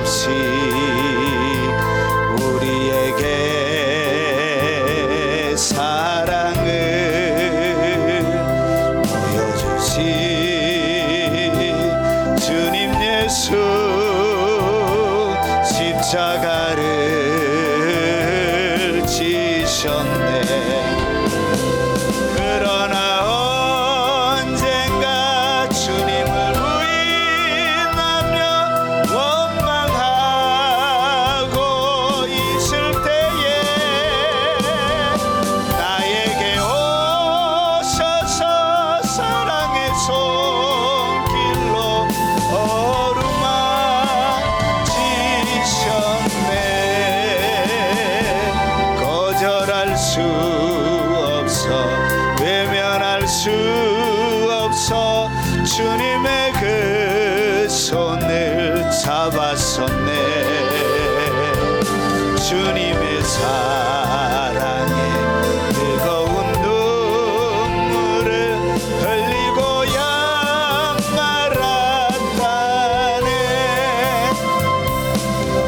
없이 우리에게 사랑을 보여주신 주님 예수, 십자가를 지셨네. 그러나 언젠가 주님을 부인하며 원망하고 있을 때에 나에게 오셔서 사랑의 손길로 어루만지셨네. 거절할 수 없어, 외면할 수 없어 주님의 그 손을 잡았었네. 주님의 사랑에 뜨거운 눈물을 흘리고야 말았다네.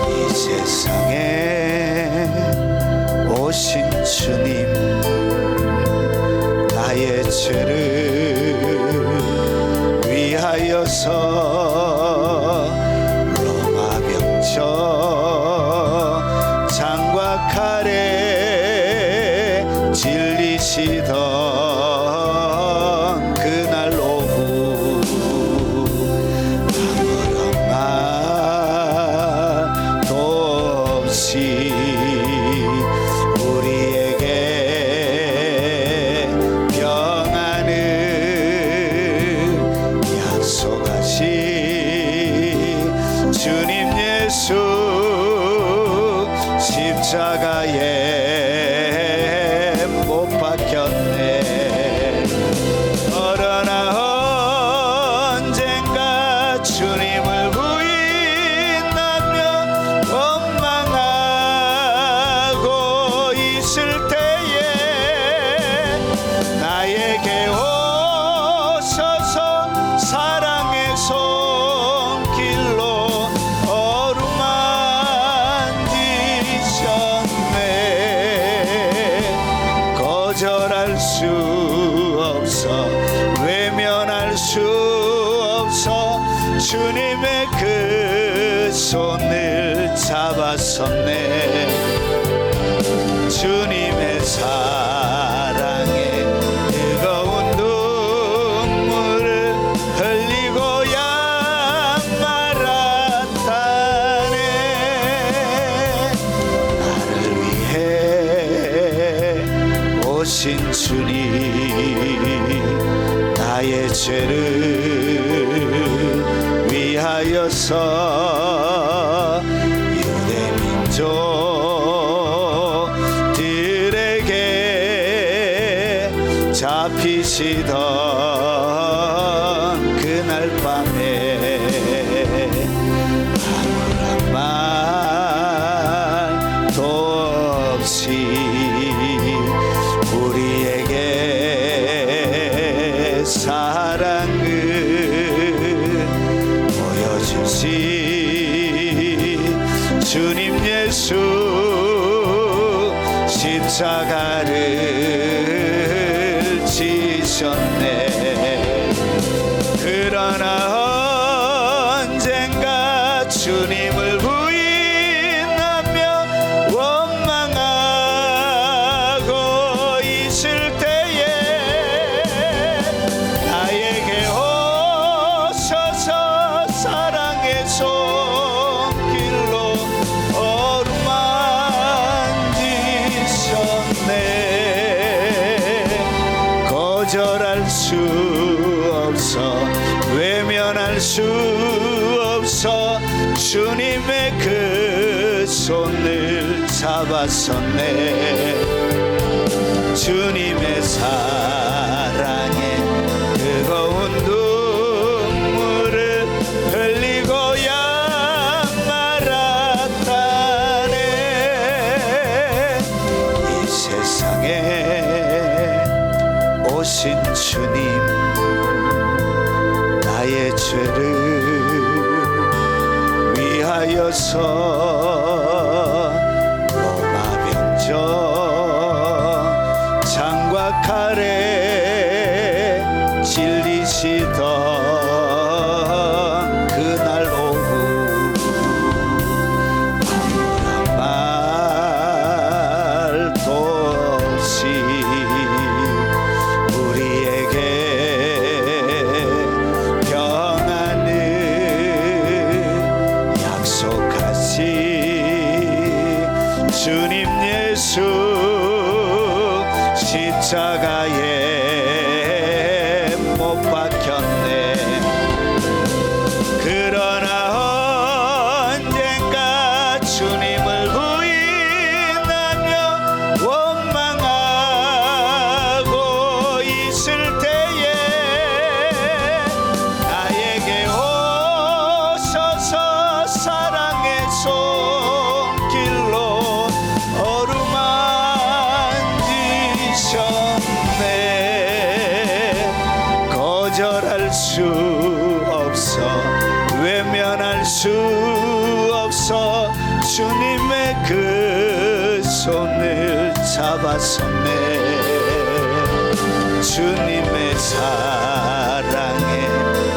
이 세상에 오신 주님, 나의 죄를 위하여서 로마 병정 장과 칼에 질리시던 그날 오후 아무런 말도 없이 우리에게 평안을 약속하신 주님 예수, 십자가에 못 박혔네. 그러나 언젠가 주님을 부인하며 원망하고 있을 때에 나에게 오셔서 사랑의 손길로 어루만지셨네. 거절할 수 없어, 외면할 수 없어 주님의 그 손을 잡았었네. 주님의 사랑에 뜨거운 눈물을 흘리고야 말았다네. 나를 위해 오신 주님, 나의 죄를 위하여서 유대민족들에게 잡히시던 그날 밤에 아무런 말도 없이 우리에게 사랑을 보여주신 주님 예수, 십자가를 지셨네. 그러나 언젠가 주님을 부인하며 원망하고 있을 때에 나에게 오셔서 사랑의 손길로 어루만지셨네. 거절할 수 없어, 외면할 수 없어 주님의 그 손을 잡았었네. 주님의 사랑에 뜨거운 눈물을 흘리고야 말았다네. 이 세상에 오신 주님, 나의 죄를 위하여 받으셔서 로마 병정 창과 칼에 질리시던 그날 오후 아무런 말도 없이 우리에게 평안을 약속하신 주님 예수 십자가에 못 박혔네. 그러나 언젠가 주님을 부인하며 원망하고 있을 때에 나에게 오셔서 사랑의 손길로 어루만지셨네. 거절할 수 없어 외면할 수 없어 주님의 그 손을 잡았었네. 주님의 사랑에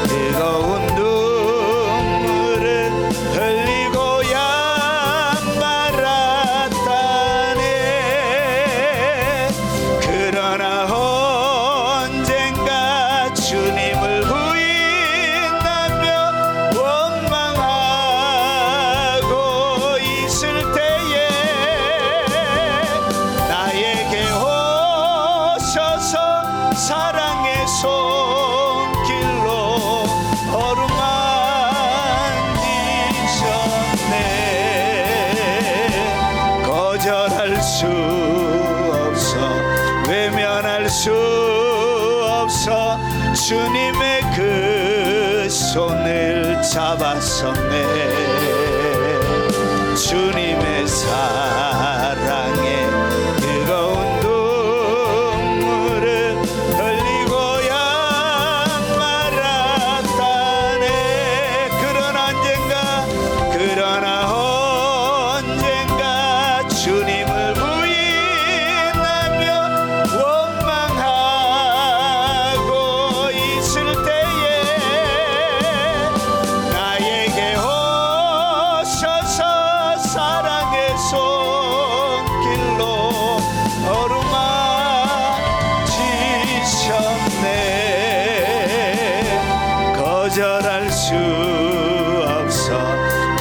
뜨거운 눈물을 흘리고야 말았다네. 그러나 언젠가 주님을 부인하며 원망하고 있을 때에 나에게 오셔서 사랑의 손길로 어루만지셨네. 거절할 수 없어 외면할 수 없어 주님의 그 손을 잡았었네. 주님의 사랑에 뜨거운 눈물을 흘리고야 말았다네. 그러나 언젠가 주님을 부인하며 원망하고 있을 때에 나에게 오셔서 사랑의 손길로 어루만지셨네. 거절할 수 없어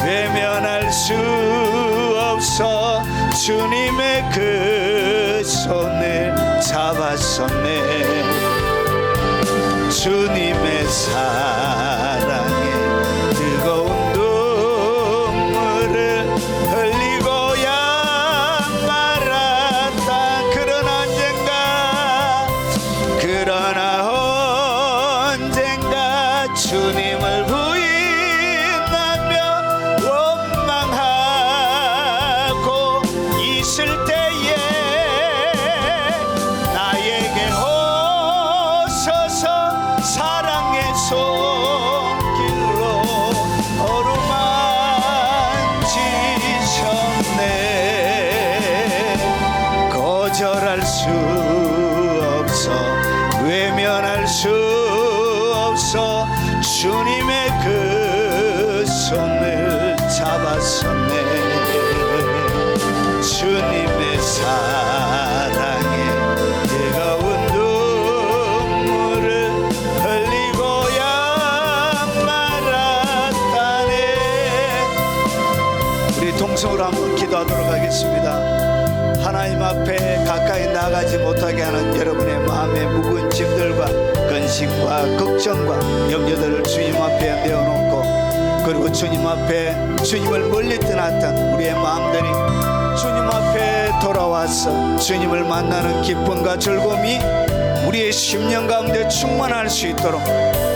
외면할 수 없어 주님의 그 손을 잡았었네. 주님의 사랑에 뜨거운 눈물을 흘리고야 말았다. 그러나 언젠가 주님을 부인하며 원망하고 있을 때에 나에게 오셔서 사랑의 손길로 어루만지셨네. 거절할 수 없어 외면할 수 없어 주님의 그 손을 잡았었네. 주님의 사랑에 뜨거운 눈물을 흘리고야 말았다네. 우리 동성으로 한번 기도하도록 하겠습니다. 하나님 앞에 가까이 나가지 못하게 하는 여러분의 마음의 무거운 짐들과 근심과 걱정과 염려들을 주님 앞에 내어놓고, 그리고 주님 앞에 주님을 멀리 떠났던 우리의 마음들이 주님 앞에 돌아와서 주님을 만나는 기쁨과 즐거움이 우리의 심령 가운데 충만할 수 있도록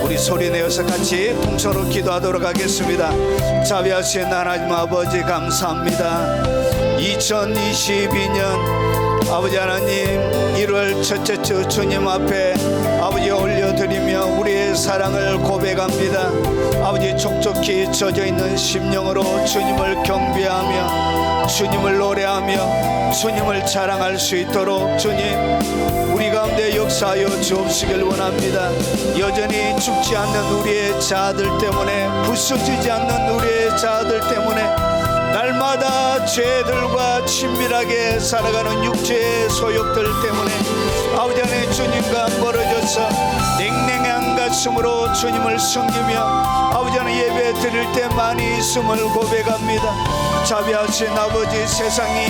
우리 소리내어서 같이 통성으로 기도하도록 하겠습니다. 자비하신 하나님 아버지 감사합니다. 2022년 아버지 하나님 1월 첫째 주 주님 앞에 아버지 올려드리며 우리의 사랑을 고백합니다. 아버지 촉촉히 젖어있는 심령으로 주님을 경배하며 주님을 노래하며 주님을 자랑할 수 있도록 주님 우리 가운데 역사하여 주옵시길 원합니다. 여전히 죽지 않는 우리의 자아들 때문에, 부서지지 않는 우리의 자아들 때문에 날마다 죄들과 친밀하게 살아가는 육체의 소욕들 때문에 아버지 안에 주님과 멀어져서 냉랭한 가슴으로 주님을 섬기며 아버지 안에 예배 드릴 때 많이 있음을 고백합니다. 자비하신 아버지, 세상이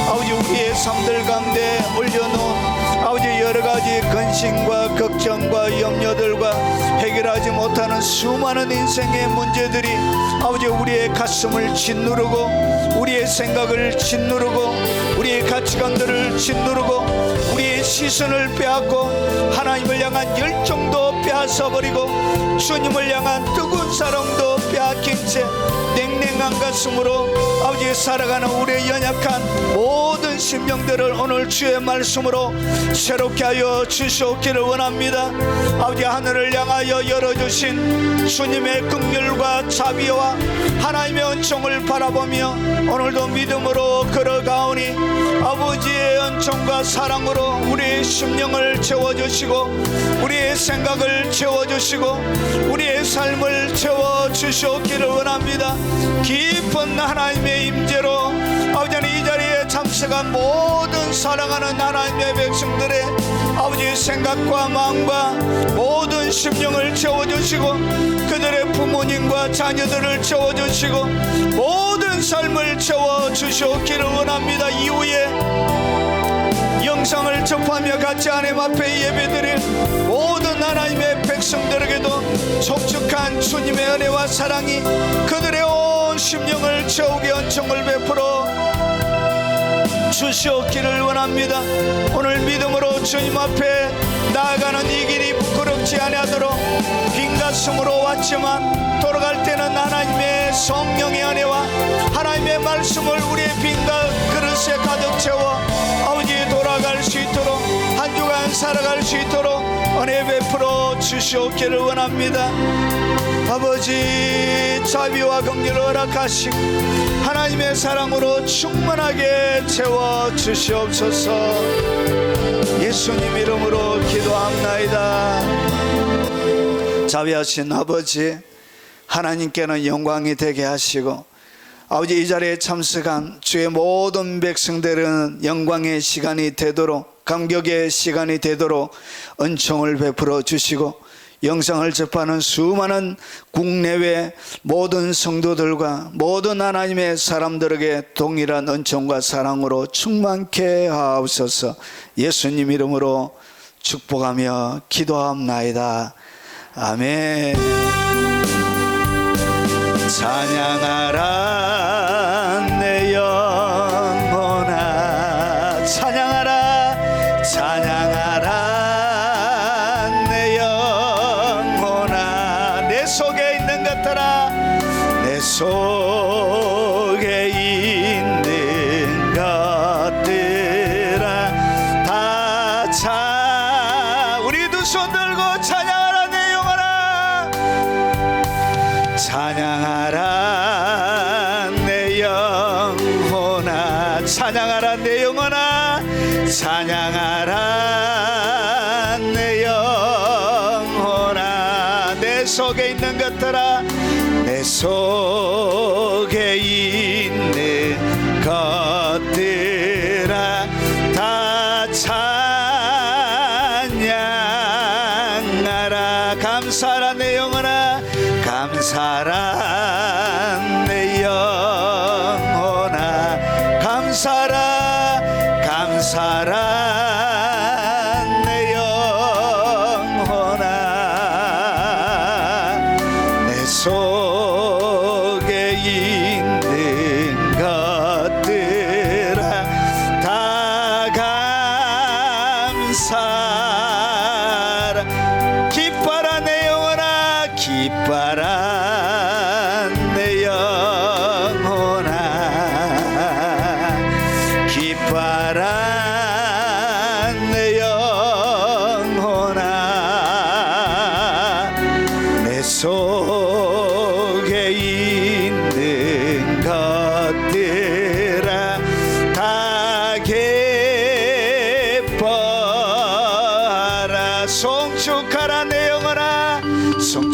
아버지 우리의 삶들 가운데 올려놓은 아버지 여러가지 근심과 걱정과 염려들과 해결하지 못하는 수많은 인생의 문제들이 아버지 우리의 가슴을 짓누르고 우리의 생각을 짓누르고 우리의 가치관들을 짓누르고 우리의 시선을 빼앗고 하나님을 향한 열정도 빼앗아버리고 주님을 향한 뜨거운 사랑도 빼앗긴 채 냉랭한 가슴으로 아버지 살아가는 우리의 연약한 모든 심령들을 오늘 주의 말씀으로 새롭게 하여 주시옵기를 원합니다. 아버지 하늘을 향하여 열어주신 주님의 긍휼과 자비와 하나님의 은총을 바라보며 오늘도 믿음으로 걸어가오니 아버지의 은총과 사랑으로 우리의 심령을 채워주시고 우리의 생각을 채워주시고 우리의 삶을 채워주시옵기를 원합니다. 깊은 하나님의 임재로 아버지 이 자리에 참석한 모든 사랑하는 하나님의 백성들의 아버지의 생각과 마음과 모든 심령을 채워주시고 그들의 부모님과 자녀들을 채워주시고 모든 삶을 채워주시옵기를 원합니다. 이후에 영상을 접하며 같이 하나님 앞에 예배드릴 모든 하나님의 백성들에게도 촉촉한 주님의 은혜와 사랑이 그들의 온 심령을 채우게 은총을 베풀어 주시옵기를 원합니다. 오늘 믿음으로 주님 앞에 나아가는 이 길이 부끄럽지 아니하도록 빈 가슴으로 왔지만 돌아갈 때는 하나님의 성령의 은혜와 하나님의 말씀을 우리의 빈 그릇에 가득 채워 아버지 돌아갈 수 있도록 한 주간 살아갈 수 있도록 은혜 베풀어 주시옵기를 원합니다. 아버지 자비와 긍휼을 허락하시고 하나님의 사랑으로 충만하게 채워 주시옵소서. 예수님 이름으로 기도합나이다. 자비하신 아버지, 하나님께는 영광이 되게 하시고 아버지 이 자리에 참석한 주의 모든 백성들은 영광의 시간이 되도록 감격의 시간이 되도록 은총을 베풀어 주시고 영상을 접하는 수많은 국내외 모든 성도들과 모든 하나님의 사람들에게 동일한 은총과 사랑으로 충만케 하옵소서. 예수님 이름으로 축복하며 기도합나이다. 아멘. 찬양하라 내 영혼아, 찬양하라 찬양하라 내 영혼아, 내 속에 있는 것들아, 내 속에 있는 것들아 다 우리 두 손 들고 찬양하라 내 영혼아, 찬양하라 내 영혼아, 찬양하라 내 영혼아, 찬양하라 내 영혼아, 내 속에 있는 것들아, 내 속에 있는 것들아 다 찬양하라. 감사하라 내 영혼아, 감사하라 내 영혼아, 감사하라 감사하라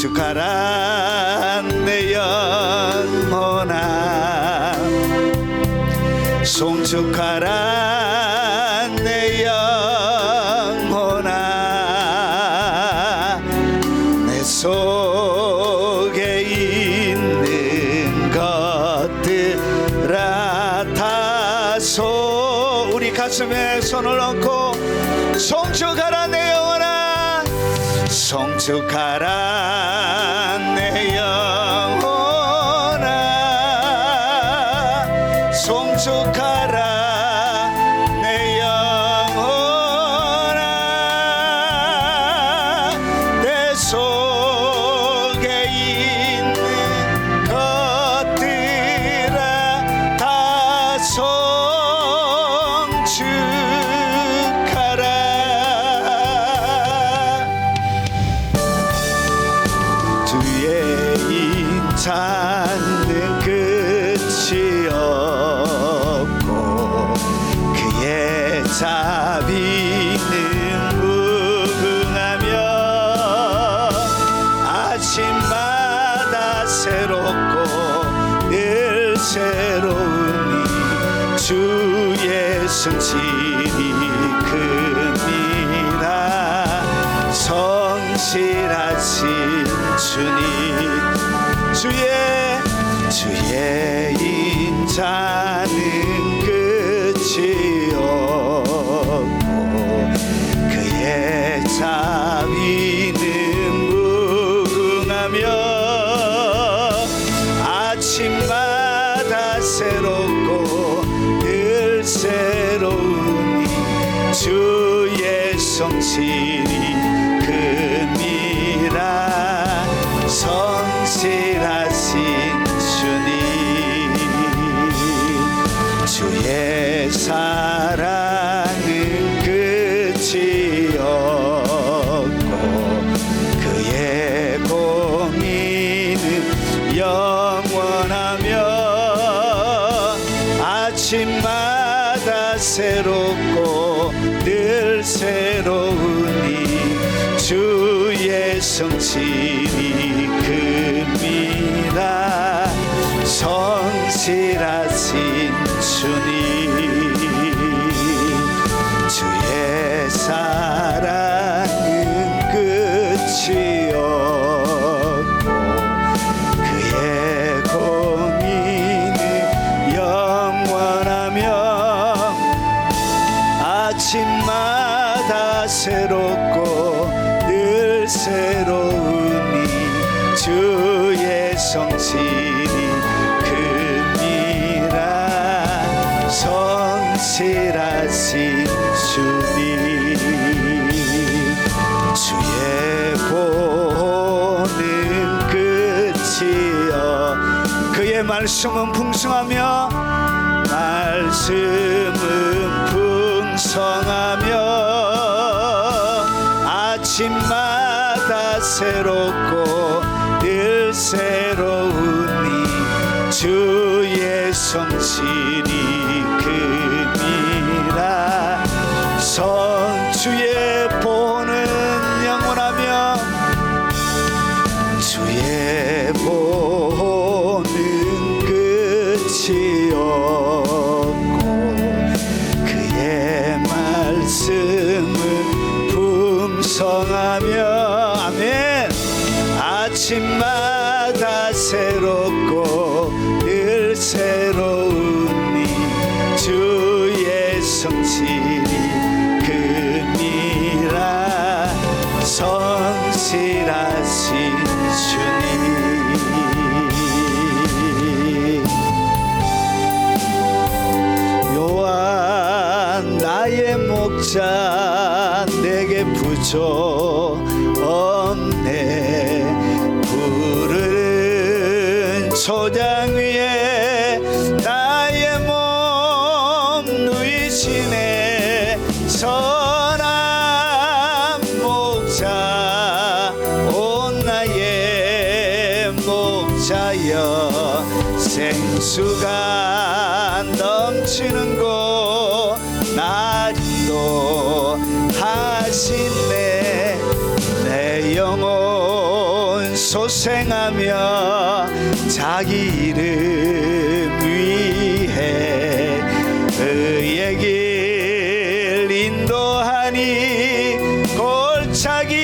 송축하라 내 영혼아 송축하라 내 영혼아 내 속에 있는 것들아 다 우리 가슴에 손을 얹고 송축하라 내 영혼아 송축하라 내 영혼아 송축하라 내 영혼아 내 속에 있는 것들아 다 송축하라 찾는 끝이 없고 그의 자비는 무궁하며 아침마다 새롭고 늘 새로우니 주의 성실이 큽니다 성실하신 주님 주의 인자는 끝이 없고 그의 자비는 무궁하며 아침마다 새롭고 늘 새로우니 주의 성실이 큽니다 성실하신 주님 주의 사랑은 끝이 없고 그의 공의는 영원하며 아침마다 새롭고 늘 새로우니 주의 성실이 큽니다 성실하신 주님 주의 사랑은 끝이 없고 그의 공의는 영원하며 아침마다 새롭고 늘 새로우니 주의 성실이 큽니다 성실하신 주님 주의 보호는 끝이 그의 말씀은 풍성하며 아침마다 새롭고 늘 새로우니 주의 성실이 큽니다 주의 보호는 영원하며 주의 보호는 끝이 없고 그의 말씀은 풍성하며 아멘 아침마다 새롭고 늘 새로우니 주의 성실이 큽니다 성실하신 주님 여호와 나의 목자 내게 부족 없네 푸른 초장 위에 나의 몸 누이시네 선한 목자 온 나의 목자여 생수가 넘치는 곳 나도 하시네 내 영혼 소생하며 자기 이름 위해 의의 길 인도하니 골짜기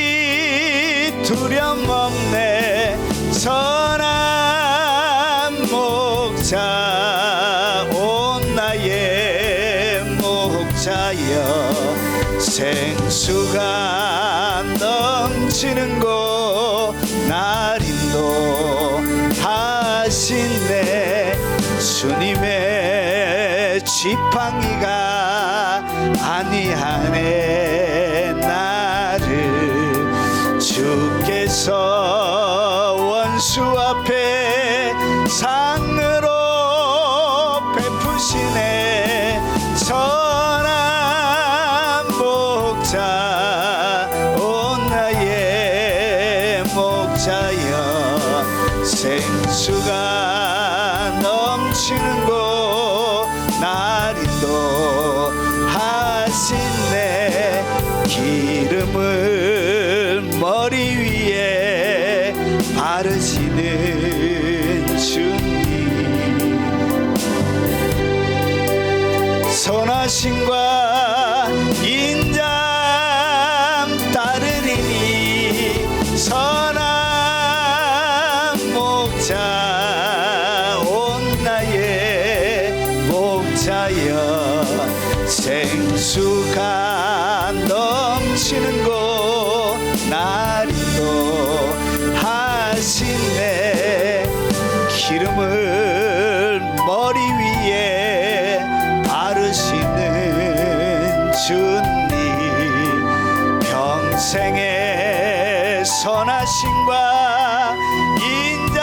두려움 없네. 선한 목자 온 나의 목자여 생수가 넘치는 곳 날 인도하시네. 주님의 지팡이가 안위하네. 나를 주께서 원수 앞에 상으로 베푸시네. 선한 목자 온 나의 목자여 생수가 넘치는 곳 날 인도하시네. 기름을 머리 위에 바르시는 주님 선하심과 인자 따르리니. 선한 목자 온 나의 목자여 생수가 넘치는 곳 날 인도하시네. 기름을 머리 위에 바르시는 주님 평생의 선하심과 인자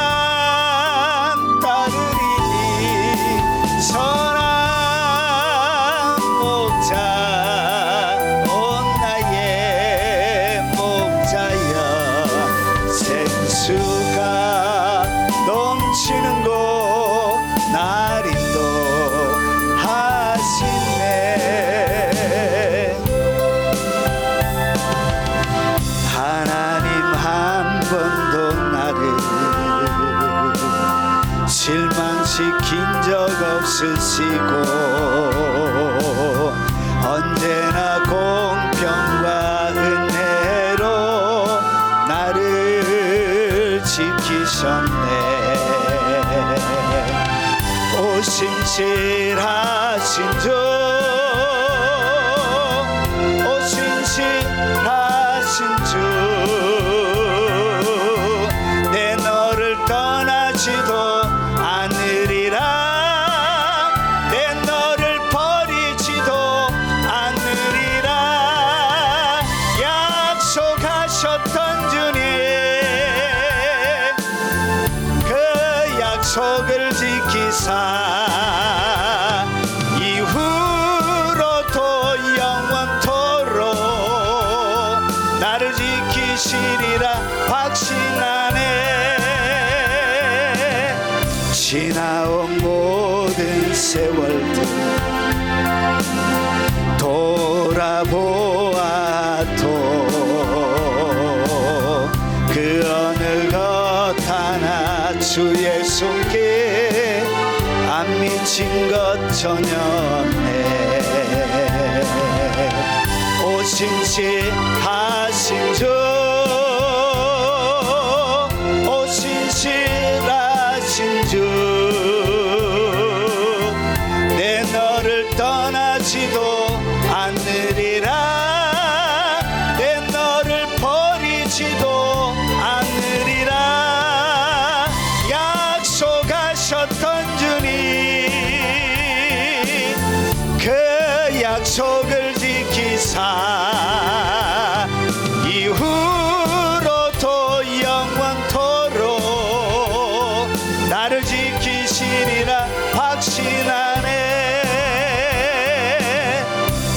따르리니. 선한 목자 온 나의 목자여 생수가 넘치는 곳 날 인도하시네. 하나님 한 번도 나를 실망시킨 적 없으시고 언제나 공평과 은혜로 나를 지키셨네. 오신실하신 주 오신실하신 주 내 너를 떠나지도 않으리라. 내 너를 버리지도 않으리라. 약속하셨던 주님 그 약속을 지키사 이후로도 영원토록 나를 지키시리라 확신하네. 지나온 모든 세월들 돌아보아도 그 어느 것 하나 주의 손길 안 미친 것 전혀 없네. 오신실하신 주 오신실하신 주 내 너를 떠나지도 않으리라. 내 너를 버리지도 않으리라. 약속하셨던 주님 그 약속을 지키사 이후로도 영원토록 나를 지키시리라 확신하네.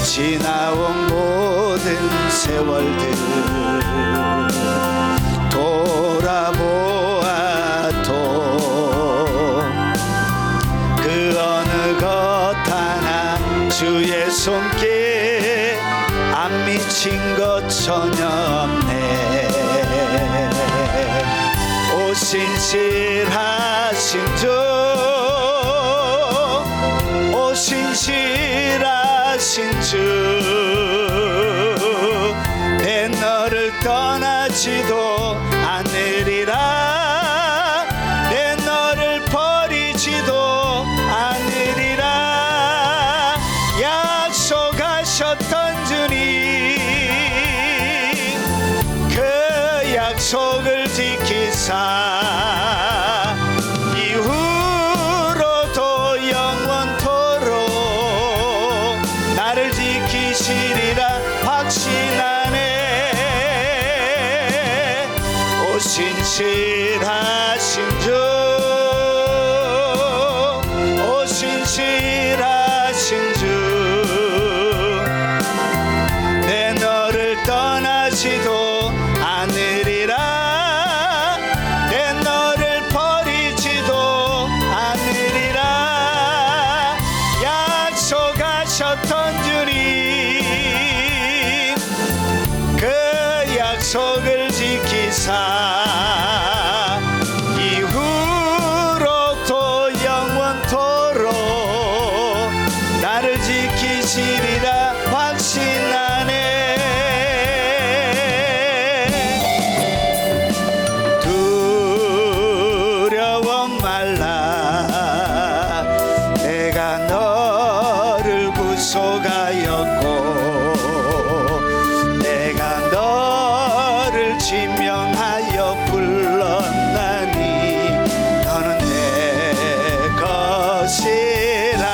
지나온 모든 세월들 돌아보아도 그 어느 것 하나 주의 손길 안 미친 것 전혀 없네. 신실하신 주, 오 신실하신 주, 내 너를 떠나지도 않으리라, 내 너를 버리지도 않으리라. 약속하셨던 주님, 그 약속을 지키사 이후로도 영원토록 나를 지키시리라 확신하네. 오 신실하신 주, 오 신실하신 주, 내 너를 떠나지도 않으리라, 내 너를 버리지도 않으리라. 약속하셨던 주님, 그 약속을 지키사 이후로도 영원토록 나를 지키시리라 확신하네. 두려워 말라, 내가 너를 구속하였고 내가 너를 지명하여 불렀나니 너는 내 것이라.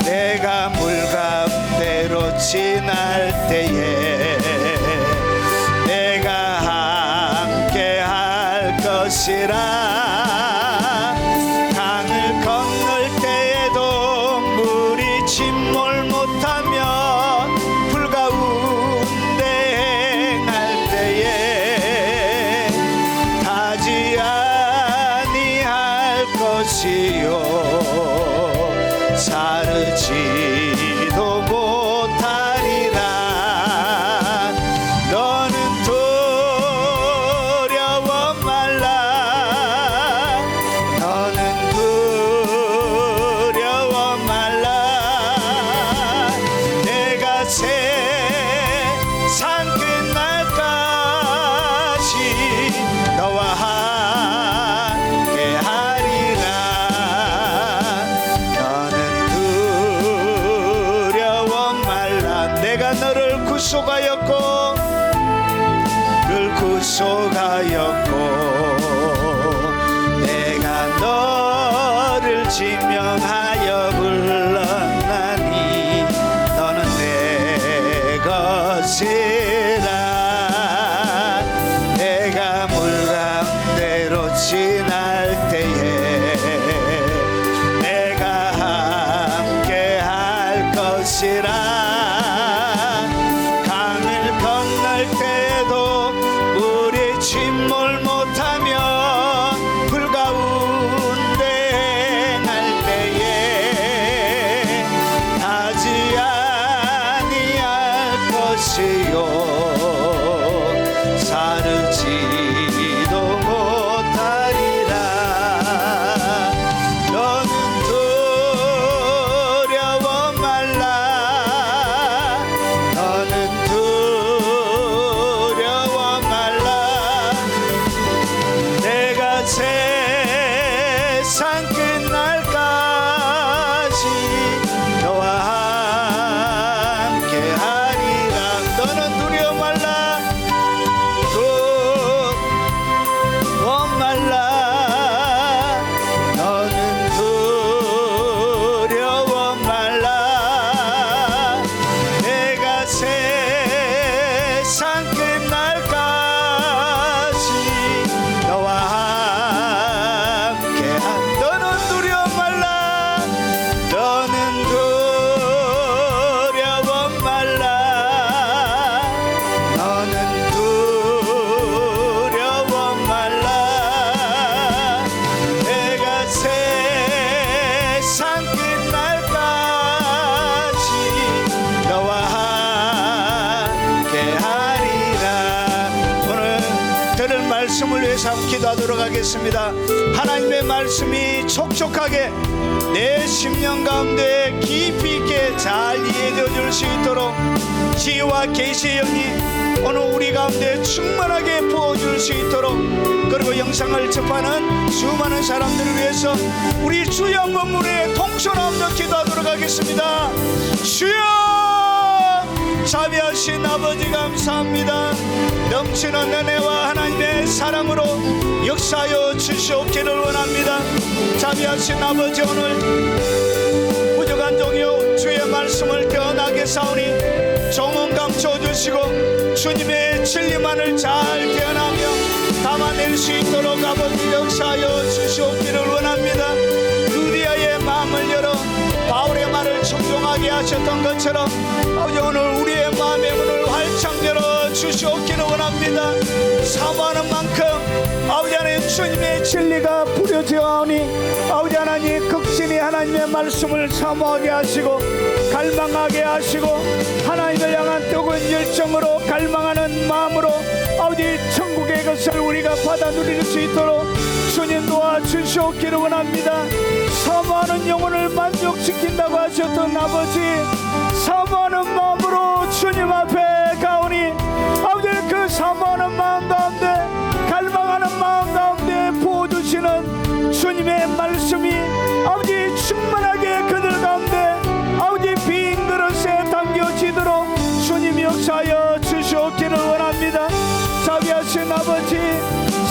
내가 물 가운데로 지날 때에 내가 함께 할 것이라. 강을 건널 때에도 물이 침몰 못하며 불 가운데 행할 때에 타지 아니할 것이요 사르지도 못하리라. 너는 두려워 말라, 너는 두려워 말라. 내가 세상 끝날까지 너와 함께 하리라. 너는 두려워 말라, 내가 너를 구속하였고 를 구속하였고 내가 너를 지명하여 불렀나니 너는 내 것이라. 내가 물 가운데로 지날 때에 내가 함께 할 것이라. 강을 건널 때도 물이 침몰 못하며 불 가운데 행할 때에 타지 아니할 것이요 사르지도 못하리라. 너는 두려워 말라, 너는 두려워 말라. 내가 세상 끝날까지 너와 함께 하리라. 너는 두려워 말라, 두려워 말라. 너는 두려워 말라. 내가 세상 끝날까지 너와 함께 너는 두려워 위해서 한번 기도하도록 하겠습니다. 하나님의 말씀이 촉촉하게 내 심령 가운데 깊이 있게 잘 이해되어 줄 수 있도록 지혜와 계시의 영이 오늘 우리 가운데 충만하게 부어줄 수 있도록, 그리고 영상을 접하는 수많은 사람들을 위해서 우리 주 영광문에 통솔하며 기도하도록 하겠습니다. 주여, 자비하신 아버지 감사합니다. 넘치는 은혜와 하나님의 사랑으로 역사하여 주시옵기를 원합니다. 자비하신 아버지, 오늘 부족한 종이요 주의 말씀을 깨어나게 사오니 종은 감춰주시고 주님의 진리만을 잘 깨어나며 담아낼 수 있도록 아버지 역사하여 주시옵기를 원합니다. 루디아의 마음을 열어 바울의 말을 청종하게 하셨던 것처럼 아버지 오늘 우리의 마음의 문을 활짝 열어 주시옵기를 원합니다. 사모하는 만큼 아버지 하나님 주님의 진리가 부려져 오니 아버지 하나님 극진히 하나님의 말씀을 사모하게 하시고 갈망하게 하시고 하나님을 향한 뜨거운 열정으로 갈망하는 마음으로 아버지 천국의 것을 우리가 받아 누릴 수 있도록 주님 도와주시옵기를 원합니다. 사모하는 영혼을 만족시킨다고 하셨던 아버지, 사모하는 마음으로 주님 앞에 가오니 아버지 그 사모하는 마음 가운데 갈망하는 마음 가운데 부어주시는 주님의 말씀이 아버지 충만하게 그들 가운데 아버지 빈 그릇에 담겨지도록 주님 역사하여 주시옵기를 원합니다. 자비하신 아버지,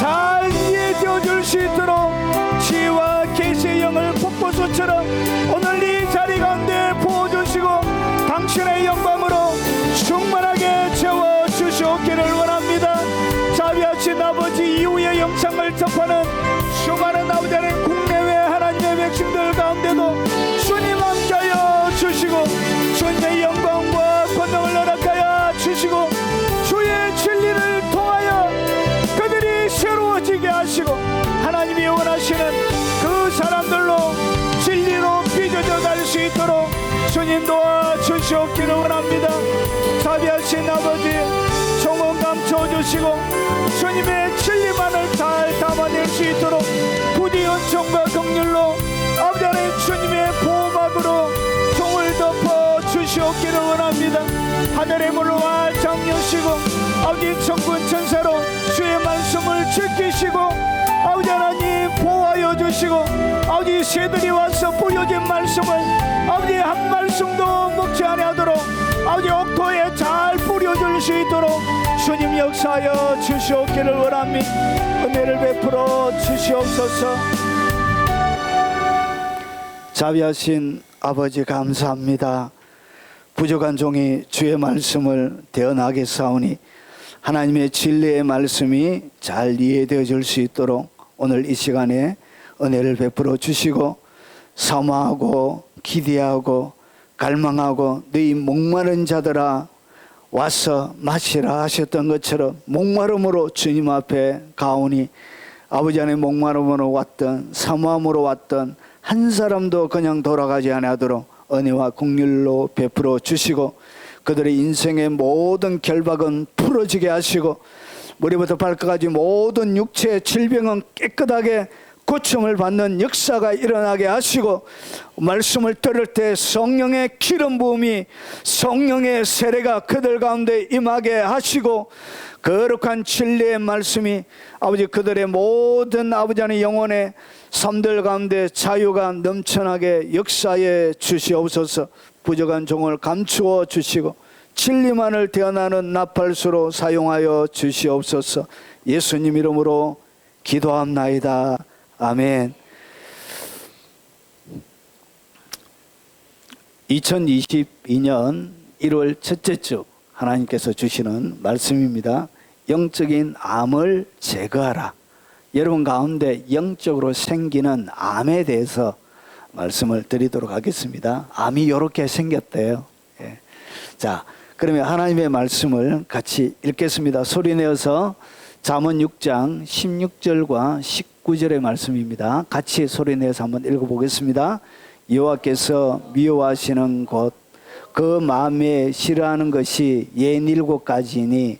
잘 이해되어 줄 수 있도록 지혜와 계시의 영을 폭포수처럼 오늘 이 자리 가운데 부어주시고 당신의 영광으로 충만하게 채워주시옵기를 원합니다. 자비하신 아버지, 이후의 영상을 접하는 수많은 아버지 하나님 국내외 하나님의 백성들 가운데도 주님 함께하여 주시고 주님의 영광과 권능을 허락하여 주시고 주의 진리를 통하여 그들이 새로워지게 하시고 하나님이 원하시는 그 사람들로 진리로 빚어져 갈 수 있도록 주님 도와주시옵기를 원합니다. 자비하신 아버지, 종은 감춰주시고 주님의 진리만을 잘 담아낼 수 있도록 부디 은총과 긍휼로 아버지 하나님 주님의 보호막으로 종을 덮어 주시옵기를 원합니다. 하늘의 문을 활짝 여시고 아버지 천군 천사로 주의 말씀을 지키시고 아버지 하나님 보호하여 주시고 아버지 새들이 와서 뿌려진 말씀을 아버지 한 말씀도 먹지 아니하도록 아버지 옥토에 잘 뿌려줄 수 있도록 주님 역사하여 주시옵기를 원합니다. 은혜를 베풀어 주시옵소서. 자비하신 아버지 감사합니다. 부족한 종이 주의 말씀을 대언하게 사오니 하나님의 진리의 말씀이 잘 이해되어 줄 수 있도록 오늘 이 시간에 은혜를 베풀어 주시고 사모하고 기대하고 갈망하고 너희 목마른 자들아 와서 마시라 하셨던 것처럼 목마름으로 주님 앞에 가오니 아버지 안에 목마름으로 왔던 사모함으로 왔던 한 사람도 그냥 돌아가지 아니하도록 은혜와 긍휼로 베풀어 주시고 그들의 인생의 모든 결박은 풀어지게 하시고 머리부터 발끝까지 모든 육체의 질병은 깨끗하게 고침을 받는 역사가 일어나게 하시고 말씀을 들을 때 성령의 기름 부음이 성령의 세례가 그들 가운데 임하게 하시고 거룩한 진리의 말씀이 아버지 그들의 모든 아버지 하나님 영혼의 삶들 가운데 자유가 넘쳐나게 역사해 주시옵소서. 부족한 종을 감추어 주시고 진리만을 대언하는 나팔수로 사용하여 주시옵소서. 예수님 이름으로 기도합나이다. 아멘. 2022년 1월 첫째 주 하나님께서 주시는 말씀입니다. 영적인 암을 제거하라. 여러분 가운데 영적으로 생기는 암에 대해서 말씀을 드리도록 하겠습니다. 암이 이렇게 생겼대요. 예. 자, 그러면 하나님의 말씀을 같이 읽겠습니다. 소리내어서 잠언 6장 16절과 19절의 말씀입니다. 같이 소리내어서 한번 읽어보겠습니다. 여호와께서 미워하시는 것, 그 마음에 싫어하는 것이 67가지니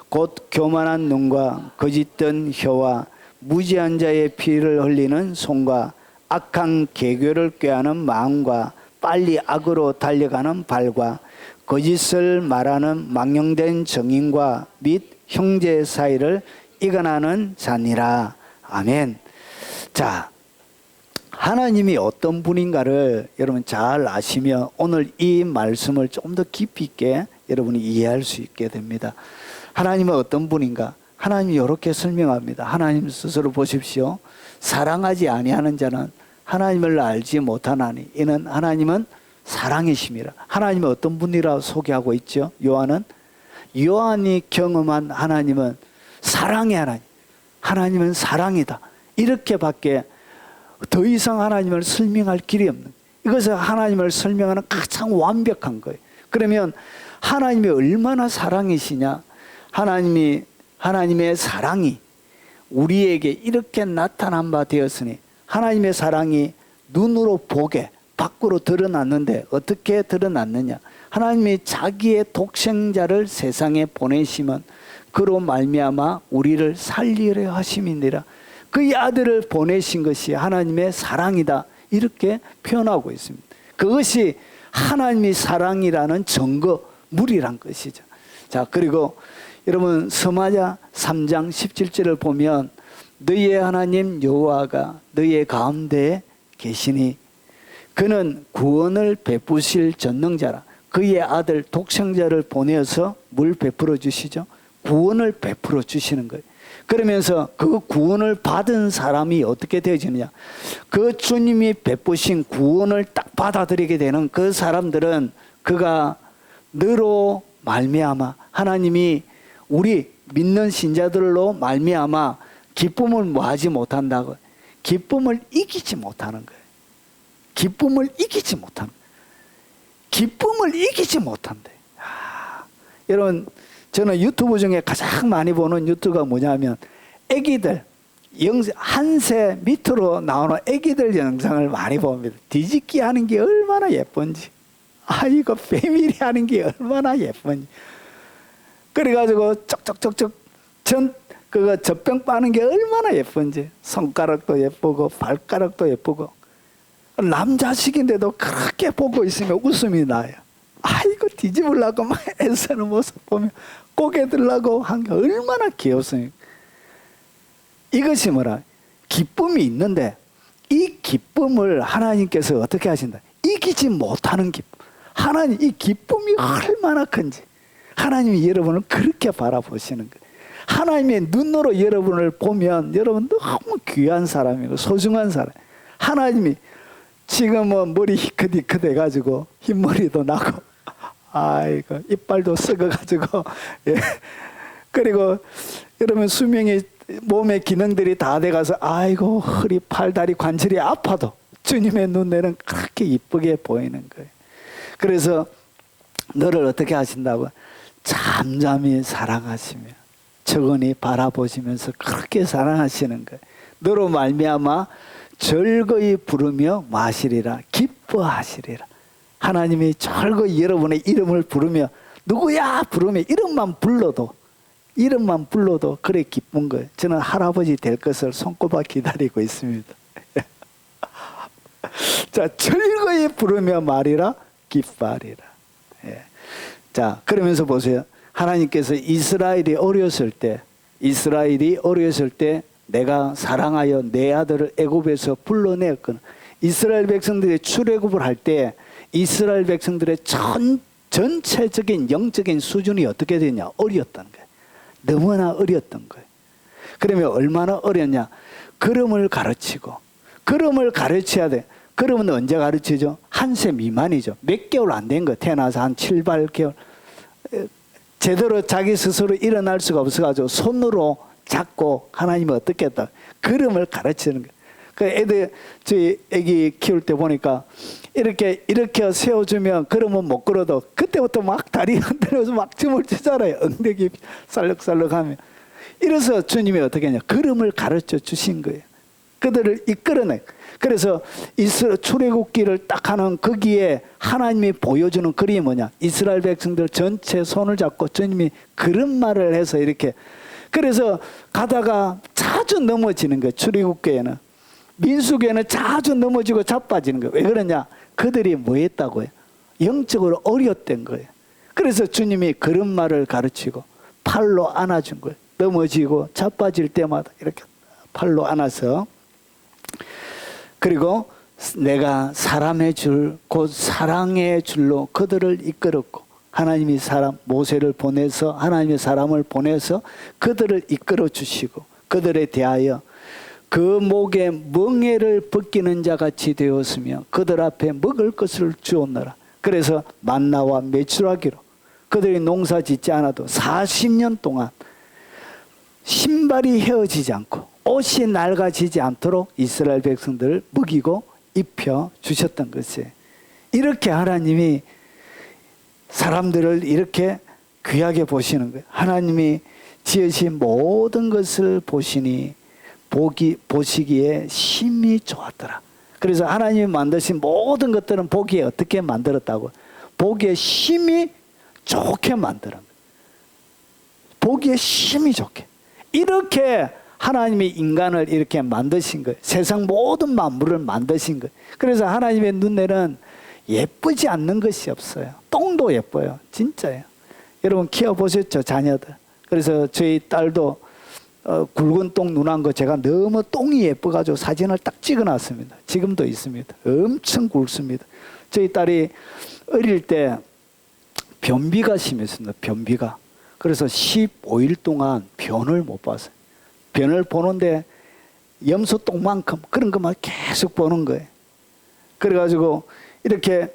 곧 교만한 눈과 거짓된 혀와 무지한 자의 피를 흘리는 손과 악한 계교를 꾀하는 마음과 빨리 악으로 달려가는 발과 거짓을 말하는 망령된 정인과 및 형제 사이를 이간하는 자니라. 아멘. 자, 하나님이 어떤 분인가를 여러분 잘 아시면 오늘 이 말씀을 좀 더 깊이 있게 여러분이 이해할 수 있게 됩니다. 하나님은 어떤 분인가? 하나님이 이렇게 설명합니다. 하나님 스스로 보십시오. 사랑하지 아니하는 자는 하나님을 알지 못하나니 이는 하나님은 사랑이심이라. 하나님은 어떤 분이라 소개하고 있죠? 요한이 경험한 하나님은 사랑의 하나님. 하나님은 사랑이다. 이렇게밖에 더 이상 하나님을 설명할 길이 없는, 이것을 하나님을 설명하는 가장 완벽한 거예요. 그러면 하나님이 얼마나 사랑이시냐? 하나님의 사랑이 우리에게 이렇게 나타난 바 되었으니, 하나님의 사랑이 눈으로 보게 밖으로 드러났는데 어떻게 드러났느냐? 하나님이 자기의 독생자를 세상에 보내시면 그로 말미암아 우리를 살리려 하심이니라. 그의 아들을 보내신 것이 하나님의 사랑이다, 이렇게 표현하고 있습니다. 그것이 하나님이 사랑이라는 증거물이란 것이죠. 자, 그리고 여러분 스마야 3장 17절을 보면 너희의 하나님 여호와가 너희의 가운데에 계시니 그는 구원을 베푸실 전능자라. 그의 아들 독생자를 보내어서 뭘 베풀어 주시죠? 구원을 베풀어 주시는 거예요. 그러면서 그 구원을 받은 사람이 어떻게 되어지느냐? 그 주님이 베푸신 구원을 딱 받아들이게 되는 그 사람들은 그가 너로 말미암아 하나님이 우리 믿는 신자들로 말미암아 기쁨을 뭐하지 못한다고? 기쁨을 이기지 못하는 거예요. 기쁨을 이기지 못한다. 기쁨을 이기지 못한대. 여러분, 저는 유튜브 중에 가장 많이 보는 유튜브가 뭐냐면 애기들, 한 세 밑으로 나오는 애기들 영상을 많이 봅니다. 뒤집기 하는 게 얼마나 예쁜지, 이거 패밀리 하는 게 얼마나 예쁜지. 그래가지고 쩍쩍쩍쩍 그거 젖병 빠는 게 얼마나 예쁜지. 손가락도 예쁘고 발가락도 예쁘고. 남자식인데도 그렇게 보고 있으면 웃음이 나요. 이거 뒤집으려고 막 애쓰는 모습 보면 고개 들라고 한 게 얼마나 귀엽습니까? 이것이 뭐라? 기쁨이 있는데 이 기쁨을 하나님께서 어떻게 하신다? 이기지 못하는 기쁨. 하나님, 이 기쁨이 얼마나 큰지 하나님이 여러분을 그렇게 바라보시는 거예요. 하나님의 눈으로 여러분을 보면 여러분 너무 귀한 사람이고 소중한 사람. 하나님이 지금은 머리 희끗희끗 해가지고 흰머리도 나고 아이고 이빨도 썩어가지고 예. 그리고 여러분 수명이 몸의 기능들이 다 돼가서 아이고 허리 팔다리 관절이 아파도 주님의 눈에는 그렇게 이쁘게 보이는 거예요. 그래서 너를 어떻게 하신다고? 잠잠히 사랑하시며 적은히 바라보시면서 그렇게 사랑하시는 거예요. 너로 말미암아 즐거이 부르며 마시리라, 기뻐하시리라. 하나님이 즐거이 여러분의 이름을 부르며 누구야 부르며 이름만 불러도 그래 기쁜 거예요. 저는 할아버지 될 것을 손꼽아 기다리고 있습니다. 자, 즐거이 부르며 말이라 기뻐하리라. 예. 자, 그러면서 보세요. 하나님께서 이스라엘이 어렸을 때 내가 사랑하여 내 아들을 애굽에서 불러내었거든. 이스라엘 백성들이 출애굽을 할 때 이스라엘 백성들의 전체적인 영적인 수준이 어떻게 되냐? 어렸다는 거예요. 너무나 어렸던 거예요. 그러면 얼마나 어렸냐? 걸음을 가르치고, 걸음을 가르쳐야 돼. 걸음은 언제 가르치죠? 한 세 미만이죠. 몇 개월 안 된 거. 태어나서 한 7, 8개월. 제대로 자기 스스로 일어날 수가 없어가지고 손으로 잡고 하나님은 어떻게 했다? 걸음을 가르치는 거예요. 그 저희 애기 키울 때 보니까 이렇게 세워주면 걸으면 못 걸어도 그때부터 막 다리 흔들면서 막 춤을 추잖아요. 엉덩이 살럭살럭하면. 이래서 주님이 어떻게 했냐? 걸음을 가르쳐 주신 거예요. 그들을 이끌어내. 그래서 출애굽기를 딱 하는 거기에 하나님이 보여주는 그림이 뭐냐? 이스라엘 백성들 전체 손을 잡고 주님이 그런 말을 해서 이렇게 그래서 가다가 자주 넘어지는 거예요. 출애굽기에는. 민수기에는 자주 넘어지고 자빠지는 거예요. 왜 그러냐? 그들이 뭐 했다고요? 영적으로 어렸던 거예요. 그래서 주님이 그런 말을 가르치고 팔로 안아준 거예요. 넘어지고 자빠질 때마다 이렇게 팔로 안아서, 그리고 내가 사람의 줄 곧 사랑의 줄로 그들을 이끌었고, 하나님이 모세를 보내서, 하나님의 사람을 보내서 그들을 이끌어 주시고 그들에 대하여 그 목에 멍에를 벗기는 자같이 되었으며 그들 앞에 먹을 것을 주었노라. 그래서 만나와 메추라기로 그들이 농사 짓지 않아도 40년 동안 신발이 헤어지지 않고 옷이 낡아지지 않도록 이스라엘 백성들을 먹이고 입혀 주셨던 것이에요. 이렇게 하나님이 사람들을 이렇게 귀하게 보시는 거예요. 하나님이 지으신 모든 것을 보시니 보시기에 심히 좋았더라. 그래서 하나님이 만드신 모든 것들은 보기에 어떻게 만들었다고? 보기에 심히 좋게 만드는 거예요. 보기에 심히 좋게. 이렇게 하나님이 인간을 이렇게 만드신 거예요. 세상 모든 만물을 만드신 거예요. 그래서 하나님의 눈에는 예쁘지 않는 것이 없어요. 똥도 예뻐요. 진짜예요. 여러분 키워보셨죠? 자녀들. 그래서 저희 딸도 굵은 똥 누난 거 제가 너무 똥이 예뻐가지고 사진을 딱 찍어놨습니다. 지금도 있습니다. 엄청 굵습니다. 저희 딸이 어릴 때 변비가 심했습니다. 변비가. 그래서 15일 동안 변을 못 봤어요. 변을 보는데 염소 똥만큼 그런 것만 계속 보는 거예요. 그래가지고 이렇게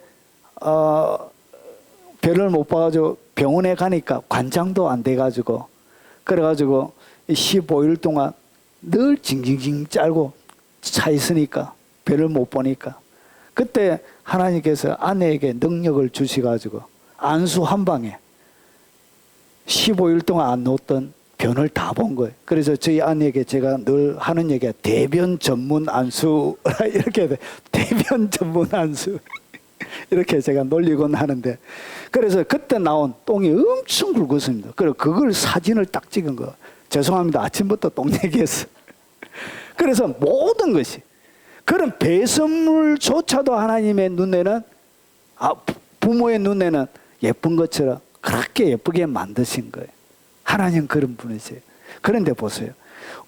변을 못 봐가지고 병원에 가니까 관장도 안 돼가지고, 그래가지고 15일 동안 늘 징징징 짤고 차 있으니까 변을 못 보니까, 그때 하나님께서 아내에게 능력을 주시가지고 안수 한 방에 15일 동안 안 놓았던 변을 다 본 거예요. 그래서 저희 아내에게 제가 늘 하는 얘기가 대변 전문 안수 이렇게 돼. 대변 전문 안수 이렇게 제가 놀리곤 하는데, 그래서 그때 나온 똥이 엄청 굵었습니다. 그래서 그걸 사진을 딱 찍은 거. 죄송합니다. 아침부터 똥 얘기했어. 그래서 모든 것이, 그런 배설물조차도 하나님의 눈에는, 부모의 눈에는 예쁜 것처럼 그렇게 예쁘게 만드신 거예요. 하나님 그런 분이세요. 그런데 보세요.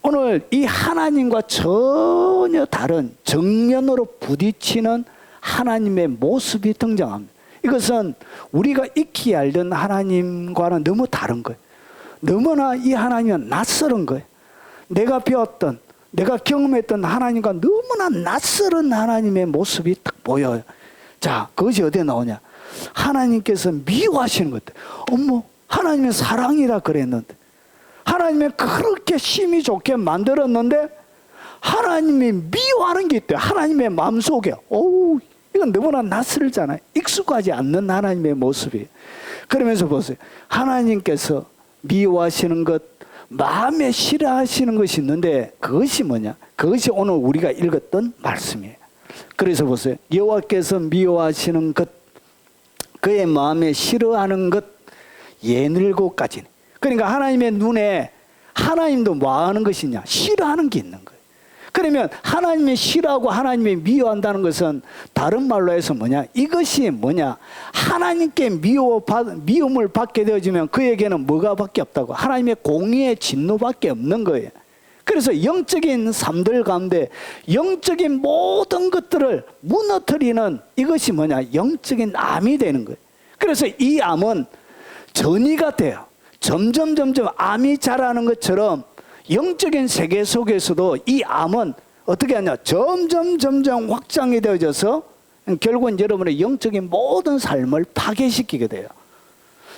오늘 이 하나님과 전혀 다른 정면으로 부딪히는 하나님의 모습이 등장합니다. 이것은 우리가 익히 알던 하나님과는 너무 다른 거예요. 너무나 이 하나님은 낯설은 거예요. 내가 배웠던, 내가 경험했던 하나님과 너무나 낯설은 하나님의 모습이 딱 보여요. 자, 그것이 어디에 나오냐? 하나님께서 미워하시는 것들. 어머, 하나님의 사랑이라 그랬는데, 하나님의 그렇게 심히 좋게 만들었는데 하나님이 미워하는 게 있대요. 하나님의 마음속에. 어우, 이건 너무나 낯설잖아요. 익숙하지 않는 하나님의 모습이에요. 그러면서 보세요. 하나님께서 미워하시는 것, 마음에 싫어하시는 것이 있는데 그것이 뭐냐? 그것이 오늘 우리가 읽었던 말씀이에요. 그래서 보세요. 여호와께서 미워하시는 것, 그의 마음에 싫어하는 것, 예늘고까지는. 그러니까 하나님의 눈에 하나님도 뭐 하는 것이냐? 싫어하는 게 있는 거예요. 그러면 하나님이 싫어하고 하나님이 미워한다는 것은 다른 말로 해서 뭐냐? 이것이 뭐냐? 하나님께 미움을 받게 되어지면 그에게는 뭐가 밖에 없다고? 하나님의 공의의 진노밖에 없는 거예요. 그래서 영적인 삶들 가운데 영적인 모든 것들을 무너뜨리는 이것이 뭐냐? 영적인 암이 되는 거예요. 그래서 이 암은 전이가 돼요. 점점 암이 자라는 것처럼 영적인 세계 속에서도 이 암은 어떻게 하냐? 점점 확장이 되어져서 결국은 여러분의 영적인 모든 삶을 파괴시키게 돼요.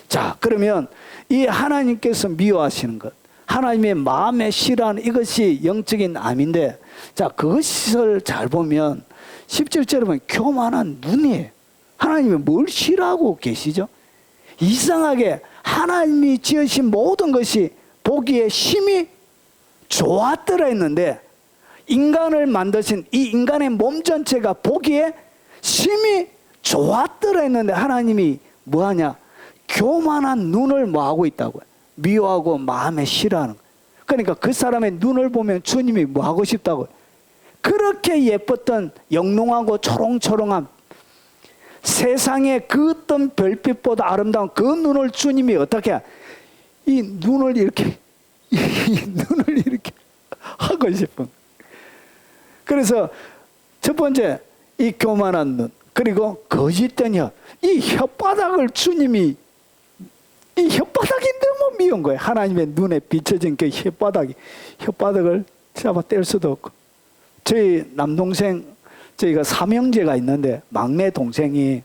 자, 그러면 이 하나님께서 미워하시는 것, 하나님의 마음에 싫어하는 이것이 영적인 암인데, 자, 그것을 잘 보면 17절에 보면 교만한 눈이에요. 하나님이 뭘 싫어하고 계시죠? 이상하게 하나님이 지으신 모든 것이 보기에 심히 좋았더라 했는데, 인간을 만드신 이 인간의 몸 전체가 보기에 심히 좋았더라 했는데 하나님이 뭐하냐? 교만한 눈을 뭐하고 있다고요? 미워하고 마음에 싫어하는 거예요. 그러니까 그 사람의 눈을 보면 주님이 뭐 하고 싶다고. 그렇게 예뻤던 영롱하고 초롱초롱한 세상의 그 어떤 별빛보다 아름다운 그 눈을 주님이 어떻게 이 눈을 이렇게 이 눈을 이렇게 하고 싶은. 그래서 첫 번째 이 교만한 눈, 그리고 거짓된 혀, 이 혓바닥을 주님이 이 혓바닥이 너무 미운 거예요. 하나님의 눈에 비춰진 그 혓바닥을 잡아 뗄 수도 없고. 저희 남동생, 저희가 삼형제가 있는데 막내 동생이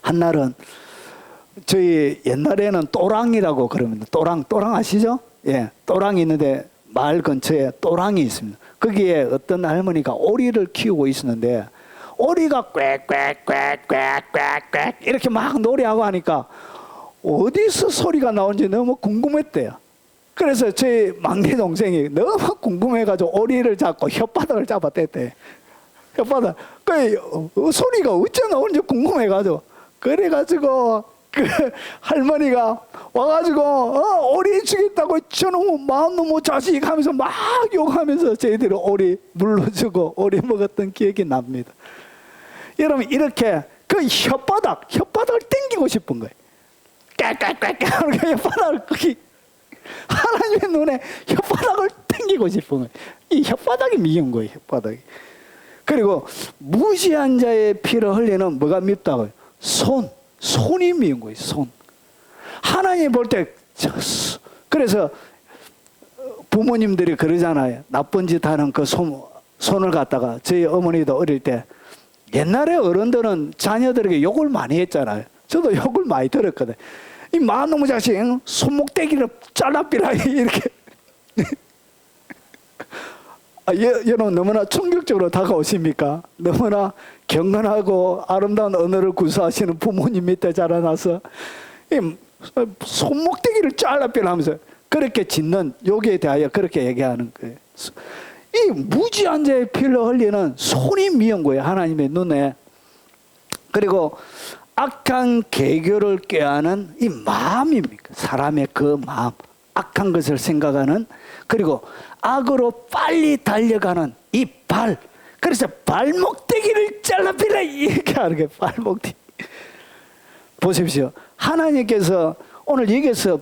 한날은 저희 옛날에는 또랑이라고 그러면 또랑 아시죠? 예, 또랑이 있는데 마을 근처에 또랑이 있습니다. 거기에 어떤 할머니가 오리를 키우고 있었는데 오리가 꽥꽥꽥꽥꽥꽥 이렇게 막 노래하고 하니까 어디서 소리가 나오는지 너무 궁금했대요. 그래서 제 막내 동생이 너무 궁금해가지고 오리를 잡고 혓바닥을 잡아댔대. 혓바닥. 그 소리가 어째 나오는지 궁금해가지고 그래가지고 그 할머니가 와가지고 오리 죽였다고 저놈 마음 너무 자식 하면서 막 욕하면서 저희들이 오리 물러주고 오리 먹었던 기억이 납니다. 여러분 이렇게 그 혓바닥을 땡기고 싶은 거예요. 깨깨깨깨 혓바닥을 거기 하나님의 눈에 혓바닥을 땡기고 싶은 거예요. 이 혓바닥이 미운 거예요. 혓바닥이. 그리고 무지한 자의 피를 흘리는 뭐가 밉다고요? 손이 미운 거예요. 손. 하나님 볼 때 그래서 부모님들이 그러잖아요. 나쁜 짓 하는 그 손을 갖다가 저희 어머니도 어릴 때 옛날에 어른들은 자녀들에게 욕을 많이 했잖아요. 저도 욕을 많이 들었거든요. 이 마놈의 자식 손목대기를 잘라비라 이렇게. 여러분 너무나 충격적으로 다가오십니까? 너무나 경건하고 아름다운 언어를 구사하시는 부모님 밑에 자라나서 이 손목대기를 잘라비라 하면서 그렇게 짓는 욕에 대하여 그렇게 얘기하는 거예요. 이 무지한 자의 피를 흘리는 손이 미운 거예요. 하나님의 눈에. 그리고 악한 계교를 꾀하는 이 마음입니까? 사람의 그 마음, 악한 것을 생각하는, 그리고 악으로 빨리 달려가는 이 발. 그래서 발목대기를 잘라비라 이렇게 하는 거예요. 발목대기. 보십시오. 하나님께서 오늘 여기서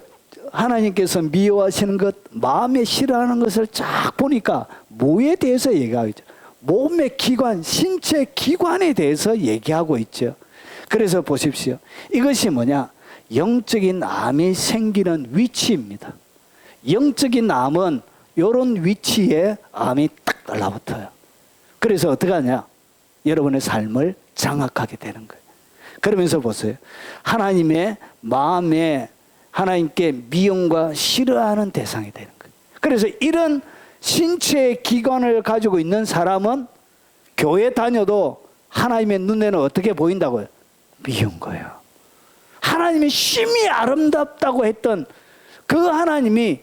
하나님께서 미워하시는 것, 마음에 싫어하는 것을 쫙 보니까 뭐에 대해서 얘기하고 있죠? 몸의 기관, 신체 기관에 대해서 얘기하고 있죠. 그래서 보십시오. 이것이 뭐냐? 영적인 암이 생기는 위치입니다. 영적인 암은 이런 위치에 암이 딱 달라붙어요. 그래서 어떻게 하냐? 여러분의 삶을 장악하게 되는 거예요. 그러면서 보세요. 하나님의 마음에 하나님께 미움과 싫어하는 대상이 되는 거예요. 그래서 이런 신체의 기관을 가지고 있는 사람은 교회 다녀도 하나님의 눈에는 어떻게 보인다고요? 미운 거예요. 하나님이 심히 아름답다고 했던 그 하나님이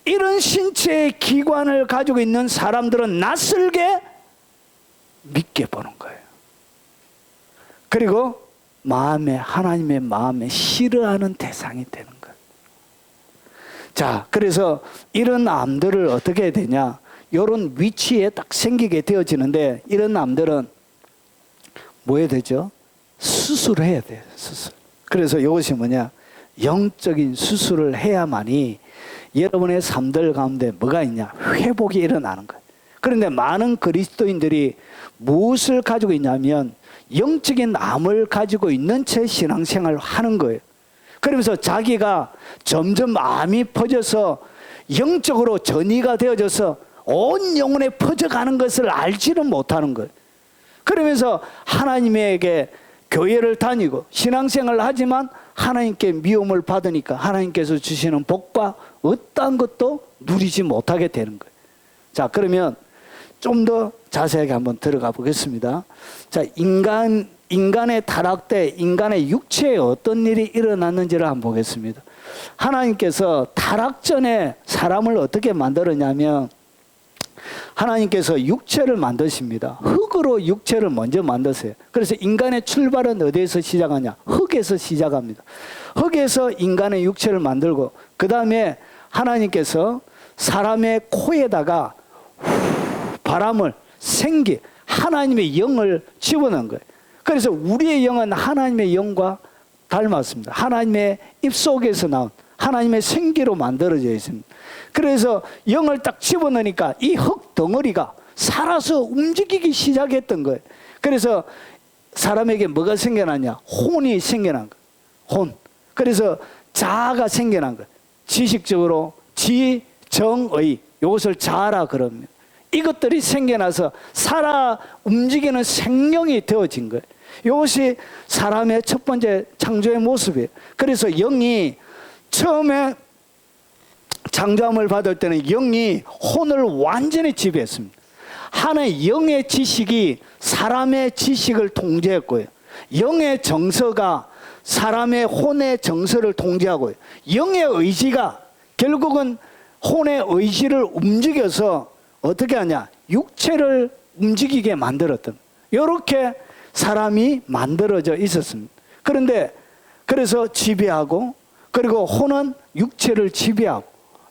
이런 신체의 기관을 가지고 있는 사람들은 낯설게 믿게 보는 거예요. 그리고 하나님의 마음에 싫어하는 대상이 되는 거예요. 자, 그래서 이런 암들을 어떻게 해야 되냐? 이런 위치에 딱 생기게 되어지는데 이런 암들은 뭐 해야 되죠? 수술해야 돼요. 수술. 그래서 이것이 뭐냐? 영적인 수술을 해야만이 여러분의 삶들 가운데 뭐가 있냐? 회복이 일어나는 거예요. 그런데 많은 그리스도인들이 무엇을 가지고 있냐면 영적인 암을 가지고 있는 채 신앙생활을 하는 거예요. 그러면서 자기가 점점 암이 퍼져서 영적으로 전이가 되어져서 온 영혼에 퍼져가는 것을 알지는 못하는 거예요. 그러면서 하나님에게 교회를 다니고 신앙생활을 하지만 하나님께 미움을 받으니까 하나님께서 주시는 복과 어떠한 것도 누리지 못하게 되는 거예요. 자, 그러면 좀 더 자세하게 한번 들어가 보겠습니다. 자, 인간의 타락 때 인간의 육체에 어떤 일이 일어났는지를 한번 보겠습니다. 하나님께서 타락 전에 사람을 어떻게 만들었냐면 하나님께서 육체를 만드십니다. 흙으로 육체를 먼저 만드세요. 그래서 인간의 출발은 어디에서 시작하냐? 흙에서 시작합니다. 흙에서 인간의 육체를 만들고 그 다음에 하나님께서 사람의 코에다가 바람을 생기 하나님의 영을 집어넣은 거예요. 그래서 우리의 영은 하나님의 영과 닮았습니다. 하나님의 입속에서 나온 하나님의 생기로 만들어져 있습니다. 그래서 영을 딱 집어넣으니까 이 흙 덩어리가 살아서 움직이기 시작했던 거예요. 그래서 사람에게 뭐가 생겨났냐? 혼이 생겨난 거예요. 혼. 그래서 자아가 생겨난 거예요. 지식적으로 지정의, 이것을 자아라 그럽니다. 이것들이 생겨나서 살아 움직이는 생명이 되어진 거예요. 이것이 사람의 첫 번째 창조의 모습이에요. 그래서 영이 처음에 창조함을 받을 때는 영이 혼을 완전히 지배했습니다. 하나의 영의 지식이 사람의 지식을 통제했고요. 영의 정서가 사람의 혼의 정서를 통제하고요. 영의 의지가 결국은 혼의 의지를 움직여서 어떻게 하냐? 육체를 움직이게 만들었던, 이렇게 사람이 만들어져 있었습니다. 그런데 그래서 지배하고, 그리고 혼은 육체를 지배하고,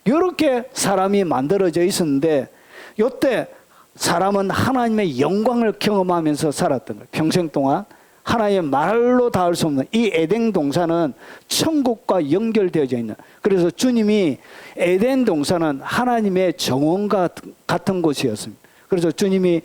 이렇게 사람이 만들어져 있었는데, 이때 사람은 하나님의 영광을 경험하면서 살았던 거예요. 평생 동안 하나님의 말로 닿을 수 없는 이 에덴 동산은 천국과 연결되어져 있는, 그래서 주님이 에덴 동산은 하나님의 정원과 같은 곳이었습니다. 그래서 주님이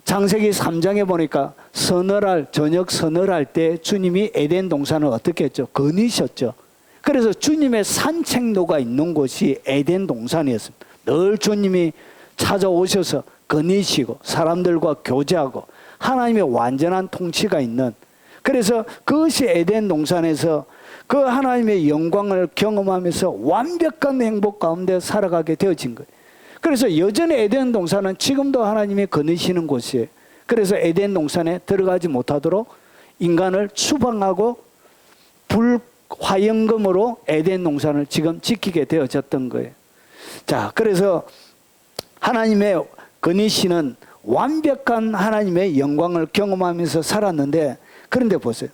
창세기 3장에 보니까 서늘할, 저녁 서늘할 때 주님이 에덴 동산을 어떻게 했죠? 거니셨죠. 그래서 주님의 산책로가 있는 곳이 에덴 동산이었습니다. 늘 주님이 찾아오셔서 거니시고 사람들과 교제하고 하나님의 완전한 통치가 있는, 그래서 그것이 에덴 동산에서 그 하나님의 영광을 경험하면서 완벽한 행복 가운데 살아가게 되어진 거예요. 그래서 여전히 에덴 동산은 지금도 하나님이 거느시는 곳이에요. 그래서 에덴 동산에 들어가지 못하도록 인간을 추방하고 불화연금으로 에덴 동산을 지금 지키게 되어졌던 거예요. 자, 그래서 하나님의 거니시는 완벽한 하나님의 영광을 경험하면서 살았는데, 그런데 보세요.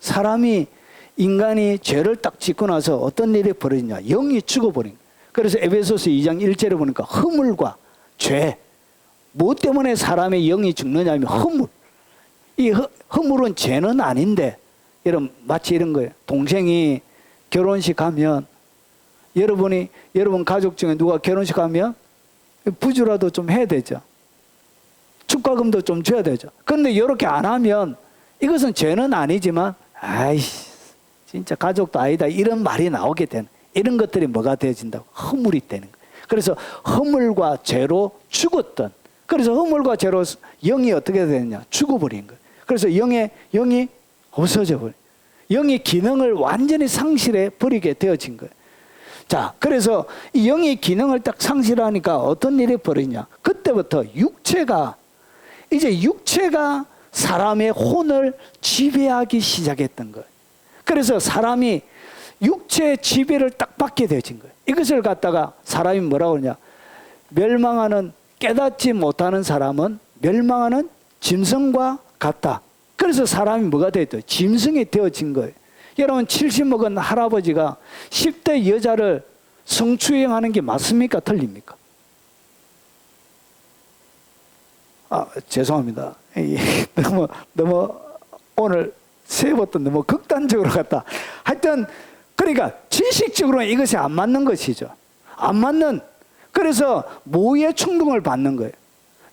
인간이 죄를 딱 짓고 나서 어떤 일이 벌어지냐? 영이 죽어버린 거예요. 그래서 에베소서 2장 1절에 보니까 허물과 죄, 무엇 때문에 사람의 영이 죽느냐 하면 허물. 이 허물은 죄는 아닌데, 마치 이런 거예요. 동생이 결혼식 하면, 여러분 가족 중에 누가 결혼식 하면 부주라도 좀 해야 되죠. 축가금도 좀 줘야 되죠. 그런데 이렇게 안 하면 이것은 죄는 아니지만, 아이씨, 진짜 가족도 아니다, 이런 말이 나오게 되는, 이런 것들이 뭐가 되어진다고? 허물이 되는 거예요. 그래서 허물과 죄로 죽었던, 그래서 허물과 죄로 영이 어떻게 되느냐? 죽어버린 거예요. 그래서 영이 없어져 버려요. 영이 기능을 완전히 상실해 버리게 되어진 거예요. 자, 그래서 이 영이 기능을 딱 상실하니까 어떤 일이 벌어지냐? 그때부터 육체가 사람의 혼을 지배하기 시작했던 거예요. 그래서 사람이 육체의 지배를 딱 받게 되어진 거예요. 이것을 갖다가 사람이 뭐라고 그러냐? 깨닫지 못하는 사람은 멸망하는 짐승과 같다. 그래서 사람이 뭐가 되었죠? 짐승이 되어진 거예요. 여러분, 70 먹은 할아버지가 10대 여자를 성추행하는 게 맞습니까? 틀립니까? 죄송합니다. 너무 오늘 세부터 너무 극단적으로 갔다. 하여튼 그러니까 지식적으로는 이것이 안 맞는 것이죠. 안 맞는, 그래서 모의 충동을 받는 거예요.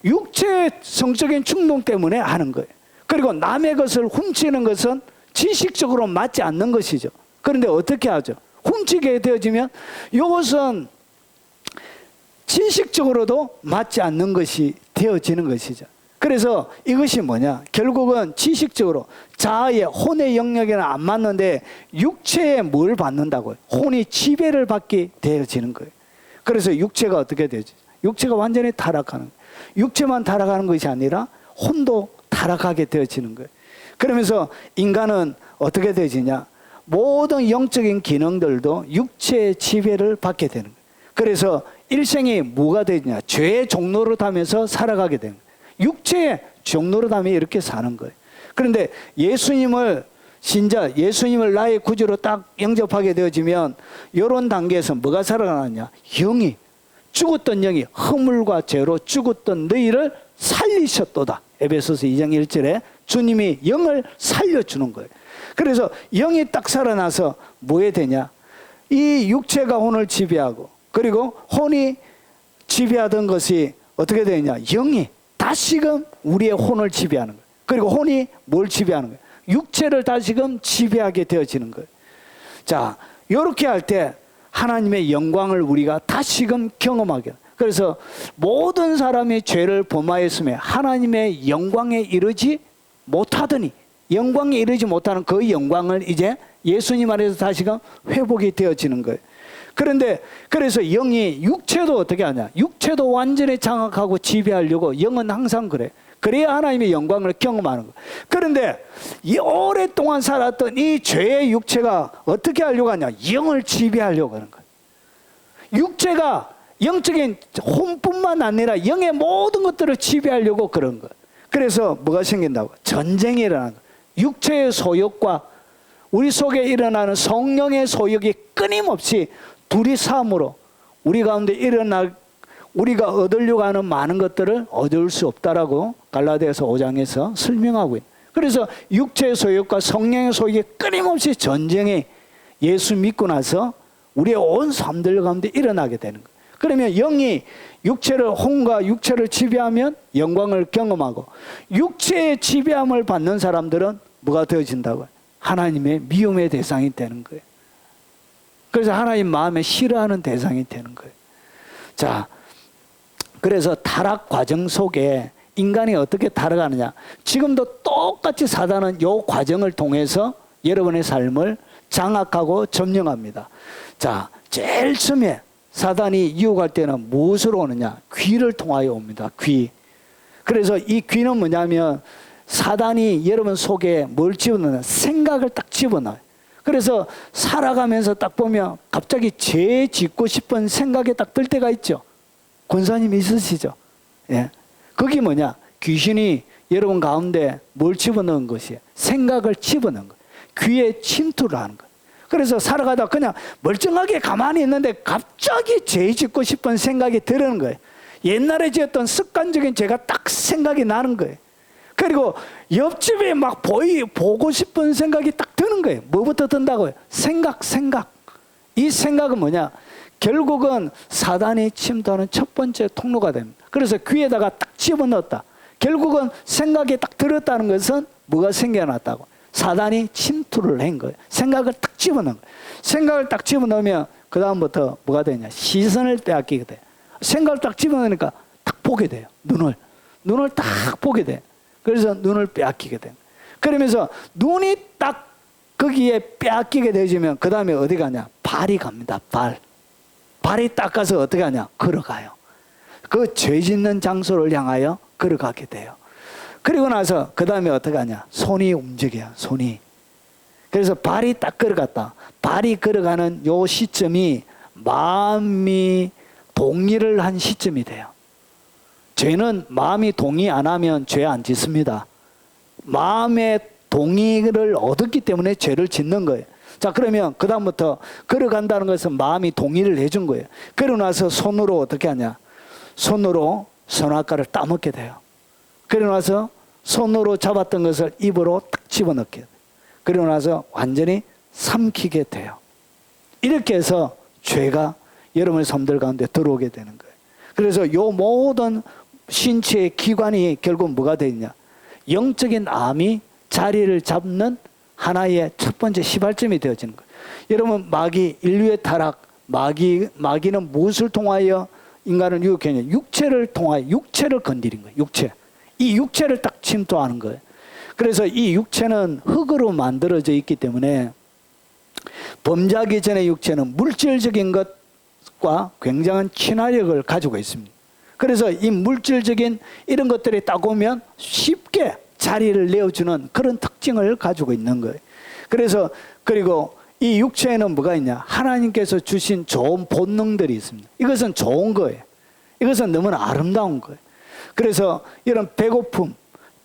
육체의 성적인 충동 때문에 하는 거예요. 그리고 남의 것을 훔치는 것은 지식적으로 맞지 않는 것이죠. 그런데 어떻게 하죠? 훔치게 되어지면 이것은 지식적으로도 맞지 않는 것이 되어지는 것이죠. 그래서 이것이 뭐냐? 결국은 지식적으로 자아의 혼의 영역에는 안 맞는데 육체에 뭘 받는다고요? 혼이 지배를 받게 되어지는 거예요. 그래서 육체가 어떻게 되죠? 육체가 완전히 타락하는 거예요. 육체만 타락하는 것이 아니라 혼도 타락하게 되어지는 거예요. 그러면서 인간은 어떻게 되어지냐? 모든 영적인 기능들도 육체의 지배를 받게 되는 거예요. 그래서 일생이 뭐가 되느냐? 죄의 종로로 타면서 살아가게 되는 거예요. 육체의 종로로 타면 이렇게 사는 거예요. 그런데 예수님을 나의 구주로 딱 영접하게 되어지면 이런 단계에서 뭐가 살아나느냐? 영이 죽었던 영이 허물과 죄로 죽었던 너희를 살리셨도다. 에베소서 2장 1절에 주님이 영을 살려주는 거예요. 그래서 영이 딱 살아나서 뭐에 되냐? 이 육체가 혼을 지배하고, 그리고 혼이 지배하던 것이 어떻게 되느냐? 영이 다시금 우리의 혼을 지배하는 거예요. 그리고 혼이 뭘 지배하는 거예요? 육체를 다시금 지배하게 되어지는 거예요. 자, 이렇게 할 때 하나님의 영광을 우리가 다시금 경험하게. 그래서 모든 사람이 죄를 범하였으며 하나님의 영광에 이르지 못하더니, 영광에 이르지 못하는 그 영광을 이제 예수님 안에서 다시금 회복이 되어지는 거예요. 그런데 그래서 영이 육체도 어떻게 하냐? 육체도 완전히 장악하고 지배하려고 영은 항상 그래. 그래야 하나님의 영광을 경험하는 거예요. 그런데 이 오랫동안 살았던 이 죄의 육체가 어떻게 하려고 하냐? 영을 지배하려고 하는 거예요. 육체가 영적인 혼뿐만 아니라 영의 모든 것들을 지배하려고 그런 거예요. 그래서 뭐가 생긴다고? 전쟁이 일어나는 거예요. 육체의 소욕과 우리 속에 일어나는 성령의 소욕이 끊임없이 둘이 싸움으로 우리 가운데 우리가 얻으려고 하는 많은 것들을 얻을 수 없다라고 갈라디아서 5장에서 설명하고 있는. 그래서 육체의 소욕과 성령의 소욕이 끊임없이 전쟁이 예수 믿고 나서 우리의 온 삶들 가운데 일어나게 되는 거예요. 그러면 영이 혼과 육체를 지배하면 영광을 경험하고, 육체의 지배함을 받는 사람들은 뭐가 되어진다고요? 하나님의 미움의 대상이 되는 거예요. 그래서 하나님 마음에 싫어하는 대상이 되는 거예요. 자, 그래서 타락 과정 속에 인간이 어떻게 타락하느냐? 지금도 똑같이 사단은 이 과정을 통해서 여러분의 삶을 장악하고 점령합니다. 자, 제일 처음에 사단이 유혹할 때는 무엇으로 오느냐? 귀를 통하여 옵니다. 귀. 그래서 이 귀는 뭐냐면 사단이 여러분 속에 뭘 집어넣냐? 생각을 딱 집어넣어요. 그래서 살아가면서 딱 보면 갑자기 죄 짓고 싶은 생각이 딱 들 때가 있죠. 권사님 있으시죠? 예. 그게 뭐냐? 귀신이 여러분 가운데 뭘 집어넣은 것이에요? 생각을 집어넣은 거예요. 귀에 침투를 하는 거예요. 그래서 살아가다 그냥 멀쩡하게 가만히 있는데 갑자기 죄 짓고 싶은 생각이 드는 거예요. 옛날에 지었던 습관적인 죄가 딱 생각이 나는 거예요. 그리고 옆집에 막 보고 싶은 생각이 딱 드는 거예요. 뭐부터 든다고요? 생각. 이 생각은 뭐냐? 결국은 사단이 침투하는 첫 번째 통로가 됩니다. 그래서 귀에다가 딱 집어넣었다. 결국은 생각이 딱 들었다는 것은 뭐가 생겨났다고? 사단이 침투를 한 거예요. 생각을 딱 집어넣은 거예요. 생각을 딱 집어넣으면 그 다음부터 뭐가 되냐? 시선을 빼앗기게 돼요. 생각을 딱 집어넣으니까 딱 보게 돼요. 눈을 딱 보게 돼요. 그래서 눈을 빼앗기게 돼요. 그러면서 눈이 딱 거기에 빼앗기게 되어지면 그 다음에 어디 가냐? 발이 갑니다. 발이 딱 가서 어떻게 하냐? 걸어가요. 그 죄 짓는 장소를 향하여 걸어가게 돼요. 그리고 나서 그 다음에 어떻게 하냐? 손이 움직여요. 손이. 그래서 발이 딱 걸어갔다. 발이 걸어가는 요 시점이 마음이 동의를 한 시점이 돼요. 죄는 마음이 동의 안 하면 죄 안 짓습니다. 마음의 동의를 얻었기 때문에 죄를 짓는 거예요. 자, 그러면 그 다음부터 걸어간다는 것은 마음이 동의를 해준 거예요. 그러고 나서 손으로 어떻게 하냐? 손으로 선악과를 따먹게 돼요. 그러고 나서 손으로 잡았던 것을 입으로 딱 집어넣게 돼요. 그러고 나서 완전히 삼키게 돼요. 이렇게 해서 죄가 여러분의 삶들 가운데 들어오게 되는 거예요. 그래서 이 모든 신체의 기관이 결국 뭐가 되느냐? 영적인 암이 자리를 잡는 하나의 첫 번째 시발점이 되어지는 거예요. 여러분, 인류의 타락, 마귀는 무엇을 통하여 인간을 유혹했냐? 육체를 통하여, 육체를 건드린 거예요. 이 육체를 딱 침투하는 거예요. 그래서 이 육체는 흙으로 만들어져 있기 때문에 범죄하기 전에 육체는 물질적인 것과 굉장한 친화력을 가지고 있습니다. 그래서 이 물질적인 이런 것들이 딱 오면 쉽게 자리를 내어주는 그런 특징을 가지고 있는 거예요. 그리고 이 육체에는 뭐가 있냐? 하나님께서 주신 좋은 본능들이 있습니다. 이것은 좋은 거예요. 이것은 너무나 아름다운 거예요. 그래서 이런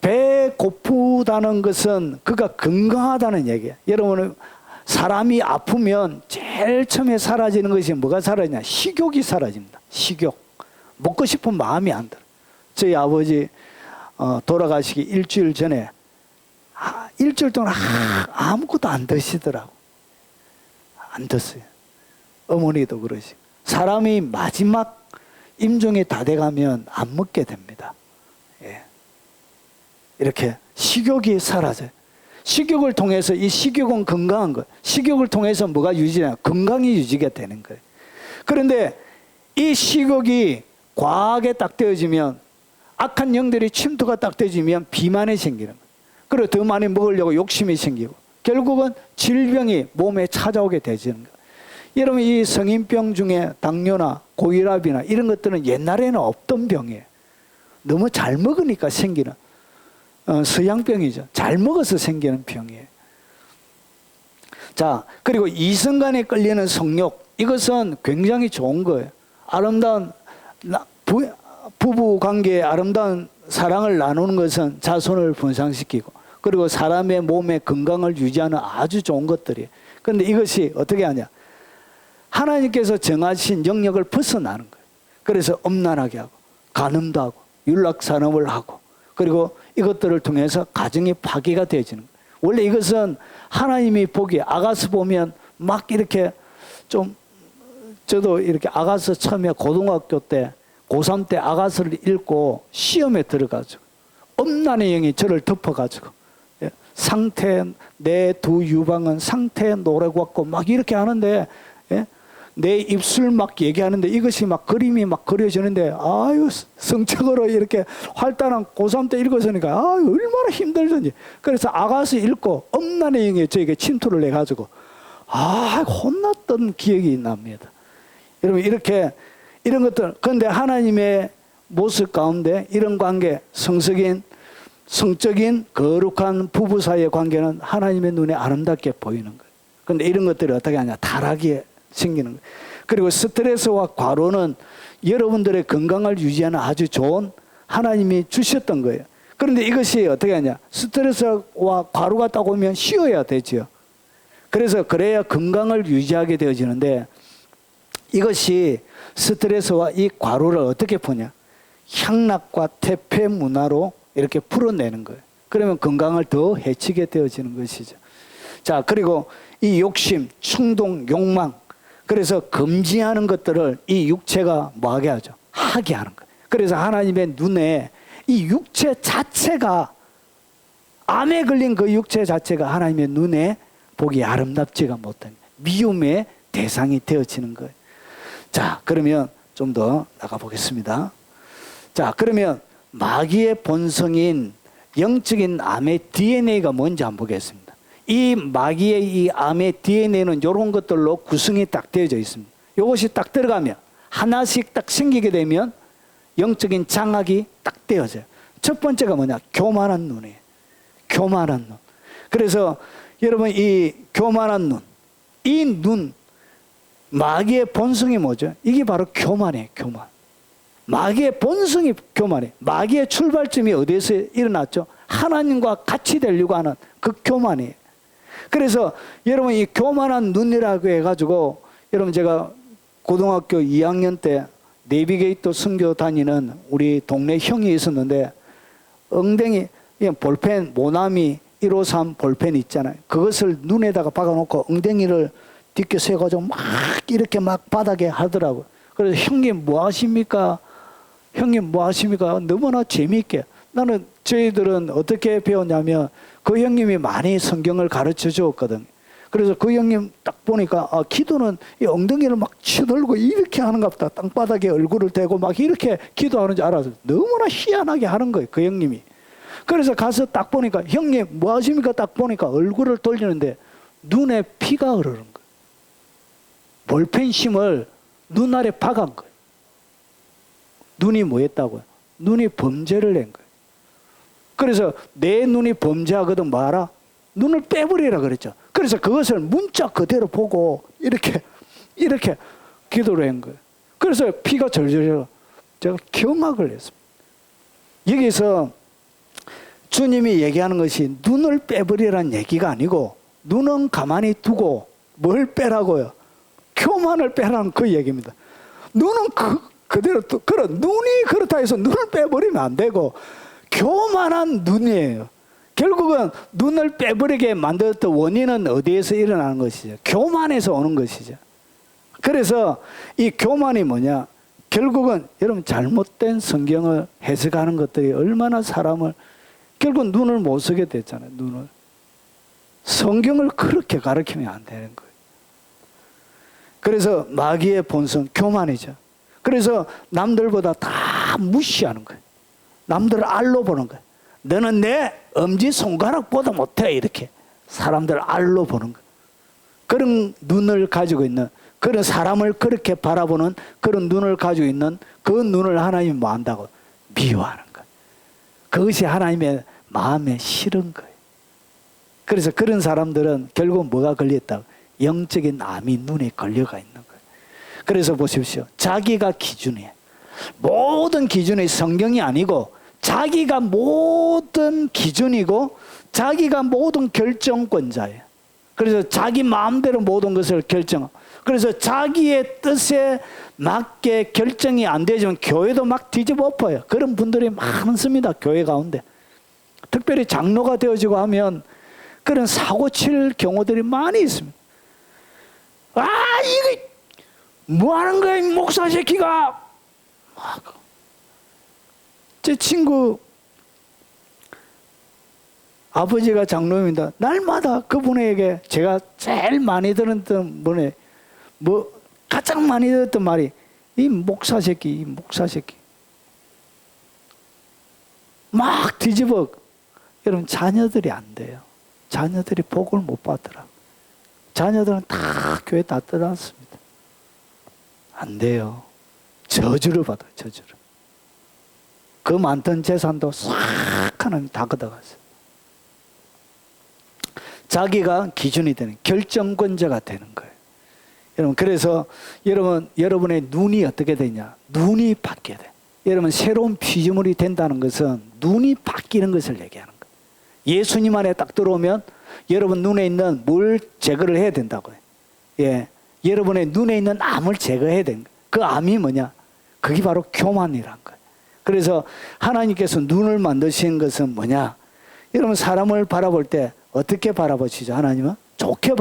배고프다는 것은 그가 건강하다는 얘기예요. 여러분은 사람이 아프면 제일 처음에 사라지는 것이 뭐가 사라지냐? 식욕이 사라집니다. 식욕. 먹고 싶은 마음이 안 들어. 저희 아버지 돌아가시기 일주일 전에 일주일 동안 아무것도 안 드시더라고. 안 드세요. 어머니도 그러시고. 사람이 마지막 임종이 다 돼가면 안 먹게 됩니다. 예. 이렇게 식욕이 사라져요. 식욕을 통해서, 이 식욕은 건강한 거예요. 식욕을 통해서 뭐가 유지되냐? 건강이 유지가 되는 거예요. 그런데 이 식욕이 과하게 딱 되어지면, 악한 영들이 침투가 딱 되어지면 비만이 생기는 거예요. 그리고 더 많이 먹으려고 욕심이 생기고, 결국은 질병이 몸에 찾아오게 되지는 거예요. 여러분, 이 성인병 중에 당뇨나 고혈압이나 이런 것들은 옛날에는 없던 병이에요. 너무 잘 먹으니까 생기는 서양병이죠. 잘 먹어서 생기는 병이에요. 자, 그리고 이성간에 끌리는 성욕, 이것은 굉장히 좋은 거예요. 아름다운 부부 관계에 아름다운 사랑을 나누는 것은 자손을 분산시키고, 그리고 사람의 몸의 건강을 유지하는 아주 좋은 것들이에요. 그런데 이것이 어떻게 하냐? 하나님께서 정하신 영역을 벗어나는 거예요. 그래서 엄란하게 하고, 간음도 하고, 윤락산업을 하고, 그리고 이것들을 통해서 가정이 파괴가 되어지는 거예요. 원래 이것은 하나님이 보기에, 아가서 보면 막 이렇게 좀, 저도 이렇게 아가서 처음에 고등학교 때, 고3 때 아가서를 읽고 시험에 들어가지고 엄란의 영이 저를 덮어가지고, 상태 내 두 유방은 상태 노래같고 막 이렇게 하는데, 내 입술 막 얘기하는데 이것이 막 그림이 막 그려지는데, 아유, 성적으로 이렇게 활달한 고3 때 읽었으니까 아유, 얼마나 힘들던지. 그래서 아가서 읽고 엄란의 영이 저에게 침투를 해가지고 혼났던 기억이 납니다. 여러분, 이렇게 이런 것들, 그런데 하나님의 모습 가운데 이런 관계, 성적인 거룩한 부부 사이의 관계는 하나님의 눈에 아름답게 보이는 거예요. 그런데 이런 것들이 어떻게 하냐? 타락이 생기는 거예요. 그리고 스트레스와 과로는 여러분들의 건강을 유지하는 아주 좋은 하나님이 주셨던 거예요. 그런데 이것이 어떻게 하냐? 스트레스와 과로가 딱 오면 쉬어야 되죠. 그래서 그래야 건강을 유지하게 되어지는데, 이것이 스트레스와 이 과로를 어떻게 푸냐? 향락과 퇴폐 문화로 이렇게 풀어내는 거예요. 그러면 건강을 더 해치게 되어지는 것이죠. 자, 그리고 이 욕심, 충동, 욕망, 그래서 금지하는 것들을 이 육체가 뭐하게 하죠? 하게 하는 거예요. 그래서 하나님의 눈에 이 육체 자체가, 암에 걸린 그 육체 자체가 하나님의 눈에 보기 아름답지가 못한 미움의 대상이 되어지는 거예요. 자, 그러면 좀 더 나가보겠습니다. 자, 그러면 마귀의 본성인 영적인 암의 DNA가 뭔지 한번 보겠습니다. 이 마귀의 이 암의 DNA는 이런 것들로 구성이 딱 되어져 있습니다. 이것이 딱 들어가면, 하나씩 딱 생기게 되면 영적인 장악이 딱 되어져요. 첫 번째가 뭐냐? 교만한 눈이에요. 교만한 눈. 그래서 여러분, 이 교만한 눈, 이 눈, 마귀의 본성이 뭐죠? 이게 바로 교만이에요. 교만. 마귀의 본성이 교만이에요. 마귀의 출발점이 어디에서 일어났죠? 하나님과 같이 되려고 하는 그 교만이에요. 그래서 여러분, 이 교만한 눈이라고 해가지고, 여러분, 제가 고등학교 2학년 때 내비게이터 선교 다니는 우리 동네 형이 있었는데, 엉덩이 볼펜, 모나미 153 볼펜 있잖아요. 그것을 눈에다가 박아놓고 엉덩이를 뒷게 세가지고 막 이렇게 막 바닥에 하더라고요. 그래서 형님 뭐 하십니까? 형님 뭐 하십니까? 너무나 재미있게. 나는 저희들은 어떻게 배웠냐면, 그 형님이 많이 성경을 가르쳐 주었거든. 그래서 그 형님 딱 보니까, 기도는 이 엉덩이를 막 치들고 이렇게 하는가 보다. 땅바닥에 얼굴을 대고 막 이렇게 기도하는 줄 알아서 너무나 희한하게 하는 거예요, 그 형님이. 그래서 가서 딱 보니까, 형님 뭐 하십니까? 딱 보니까 얼굴을 돌리는데 눈에 피가 흐르는 거예요. 볼펜심을 눈 아래 박은 거예요. 눈이 뭐 했다고요? 눈이 범죄를 낸 거예요. 그래서 내 눈이 범죄하거든 뭐 알아? 눈을 빼버리라 그랬죠. 그래서 그것을 문자 그대로 보고 이렇게 기도를 한 거예요. 그래서 피가 절절절. 제가 경악을 했습니다. 여기서 주님이 얘기하는 것이 눈을 빼버리라는 얘기가 아니고, 눈은 가만히 두고 뭘 빼라고요? 교만을 빼라는 그 얘기입니다. 눈은 그대로 눈이 그렇다 해서 눈을 빼버리면 안 되고 교만한 눈이에요. 결국은 눈을 빼버리게 만들었던 원인은 어디에서 일어나는 것이죠? 교만에서 오는 것이죠. 그래서 이 교만이 뭐냐? 결국은 여러분 잘못된 성경을 해석하는 것들이 얼마나 사람을 결국 눈을 못 쓰게 됐잖아요. 눈을. 성경을 그렇게 가르치면 안 되는 거예요. 그래서 마귀의 본성 교만이죠. 그래서 남들보다 다 무시하는 거예요. 남들을 알로 보는 거예요. 너는 내 엄지손가락보다 못해 이렇게 사람들 알로 보는 거예요. 그런 눈을 가지고 있는 그런 사람을 그렇게 바라보는 그런 눈을 가지고 있는 그 눈을 하나님이 뭐 한다고? 미워하는 거예요. 그것이 하나님의 마음에 싫은 거예요. 그래서 그런 사람들은 결국 뭐가 걸렸다고? 영적인 암이 눈에 걸려가 있는 거예요. 그래서 보십시오. 자기가 기준이에요. 모든 기준이 성경이 아니고 자기가 모든 기준이고 자기가 모든 결정권자예요. 그래서 자기 마음대로 모든 것을 결정하고 그래서 자기의 뜻에 맞게 결정이 안 되지만 교회도 막 뒤집어 엎어요. 그런 분들이 많습니다. 교회 가운데. 특별히 장로가 되어지고 하면 그런 사고 칠 경우들이 많이 있습니다. 아, 이거 뭐 하는 거야, 이 목사 새끼가. 제 친구 아버지가 장로입니다. 날마다 그분에게 제가 제일 많이 들었던 분의 가장 많이 들었던 말이 이 목사 새끼, 이 목사 새끼. 막 뒤집어. 여러분 자녀들이 안 돼요. 자녀들이 복을 못 받더라고요. 자녀들은 다 교회 다 떠났습니다. 안 돼요. 저주를 받아요. 저주를. 그 많던 재산도 싹 하나님 다 걷어갔어요. 자기가 기준이 되는 결정권자가 되는 거예요. 여러분 그래서 여러분의 눈이 어떻게 되냐? 눈이 바뀌어야 돼요. 여러분 새로운 피조물이 된다는 것은 눈이 바뀌는 것을 얘기하는 거예요. 예수님 안에 딱 들어오면 여러분 눈에 있는 뭘 제거를 해야 된다고요. 예, 여러분의 눈에 있는 암을 제거해야 되는 거예요. 그 암이 뭐냐? 그게 바로 교만이란 거예요. 그래서 하나님께서 눈을 만드신 것은 뭐냐? 여러분 사람을 바라볼 때 어떻게 바라보시죠? 하나님은 좋게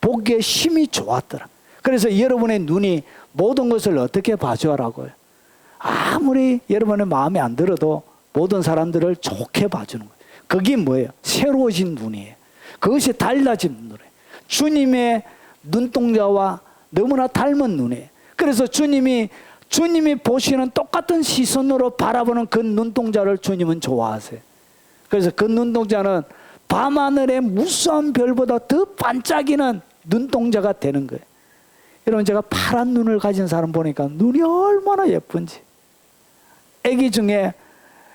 보기에 힘이 좋았더라. 그래서 여러분의 눈이 모든 것을 어떻게 봐주라고요? 아무리 여러분의 마음에 안 들어도 모든 사람들을 좋게 봐주는 거예요. 그게 뭐예요? 새로워진 눈이에요. 그것이 달라진 눈이에요. 주님의 눈동자와 너무나 닮은 눈이에요. 그래서 주님이 보시는 똑같은 시선으로 바라보는 그 눈동자를 주님은 좋아하세요. 그래서 그 눈동자는 밤하늘의 무수한 별보다 더 반짝이는 눈동자가 되는 거예요. 여러분 제가 파란 눈을 가진 사람 보니까 눈이 얼마나 예쁜지.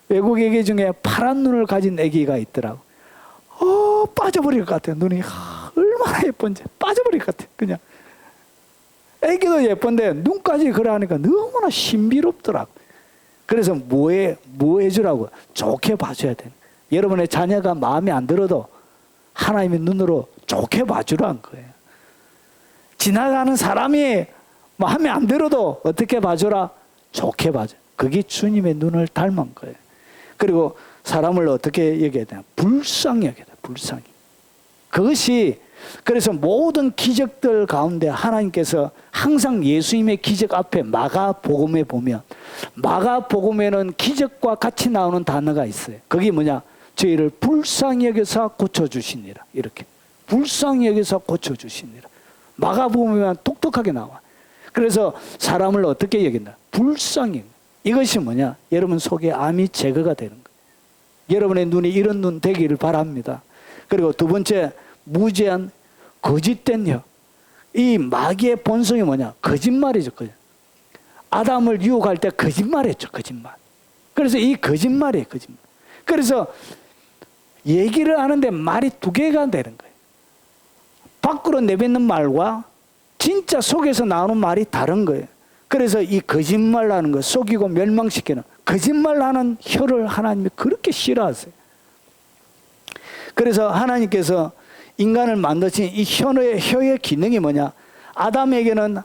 외국 애기 중에 파란 눈을 가진 애기가 있더라고. 빠져버릴 것 같아요. 눈이 얼마나 예쁜지 빠져버릴 것 같아요. 그냥 애기도 예쁜데 눈까지 그래 하니까 너무나 신비롭더라고. 그래서 뭐 해주라고? 좋게 봐줘야 돼. 여러분의 자녀가 마음에 안 들어도 하나님의 눈으로 좋게 봐주라는 거예요. 지나가는 사람이 마음에 안 들어도 어떻게 봐줘라? 좋게 봐줘. 그게 주님의 눈을 닮은 거예요. 그리고 사람을 어떻게 얘기해야 되나? 불쌍히 여겨야 돼. 불쌍히. 그것이 그래서 모든 기적들 가운데 하나님께서 항상 예수님의 기적 앞에 마가복음에 보면 마가복음에는 기적과 같이 나오는 단어가 있어요. 그게 뭐냐? 저희를 불쌍히 여겨서 고쳐주시니라. 이렇게 불쌍히 여겨서 고쳐주시니라. 마가복음에만 똑똑하게 나와. 그래서 사람을 어떻게 여긴다? 불쌍히. 이것이 뭐냐? 여러분 속에 암이 제거가 되는 거예요. 여러분의 눈이 이런 눈 되기를 바랍니다. 그리고 두 번째, 무죄한 거짓된 혀. 이 마귀의 본성이 뭐냐? 거짓말이죠. 아담을 유혹할 때 거짓말했죠. 거짓말. 그래서 이 거짓말이에요. 거짓말. 그래서 얘기를 하는데 말이 두 개가 되는 거예요. 밖으로 내뱉는 말과 진짜 속에서 나오는 말이 다른 거예요. 그래서 이 거짓말하는 거, 속이고 멸망시키는 거짓말하는 혀를 하나님이 그렇게 싫어하세요. 그래서 하나님께서 인간을 만드신 이 혀의 기능이 뭐냐? 아담에게는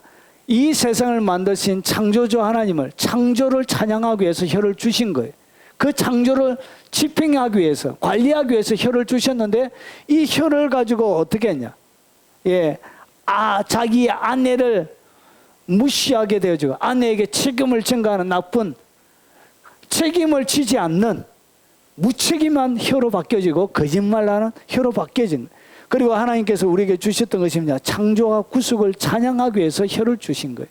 이 세상을 만드신 창조주 하나님을 창조를 찬양하기 위해서 혀를 주신 거예요. 그 창조를 집행하기 위해서, 관리하기 위해서 혀를 주셨는데 이 혀를 가지고 어떻게 했냐? 예, 자기 아내를 무시하게 되어지고 아내에게 책임을 전가하는 나쁜, 책임을 지지 않는 무책임한 혀로 바뀌어지고 거짓말하는 혀로 바뀌어진 거예요. 그리고 하나님께서 우리에게 주셨던 것이 뭐냐? 창조와 구속을 찬양하기 위해서 혀를 주신 거예요.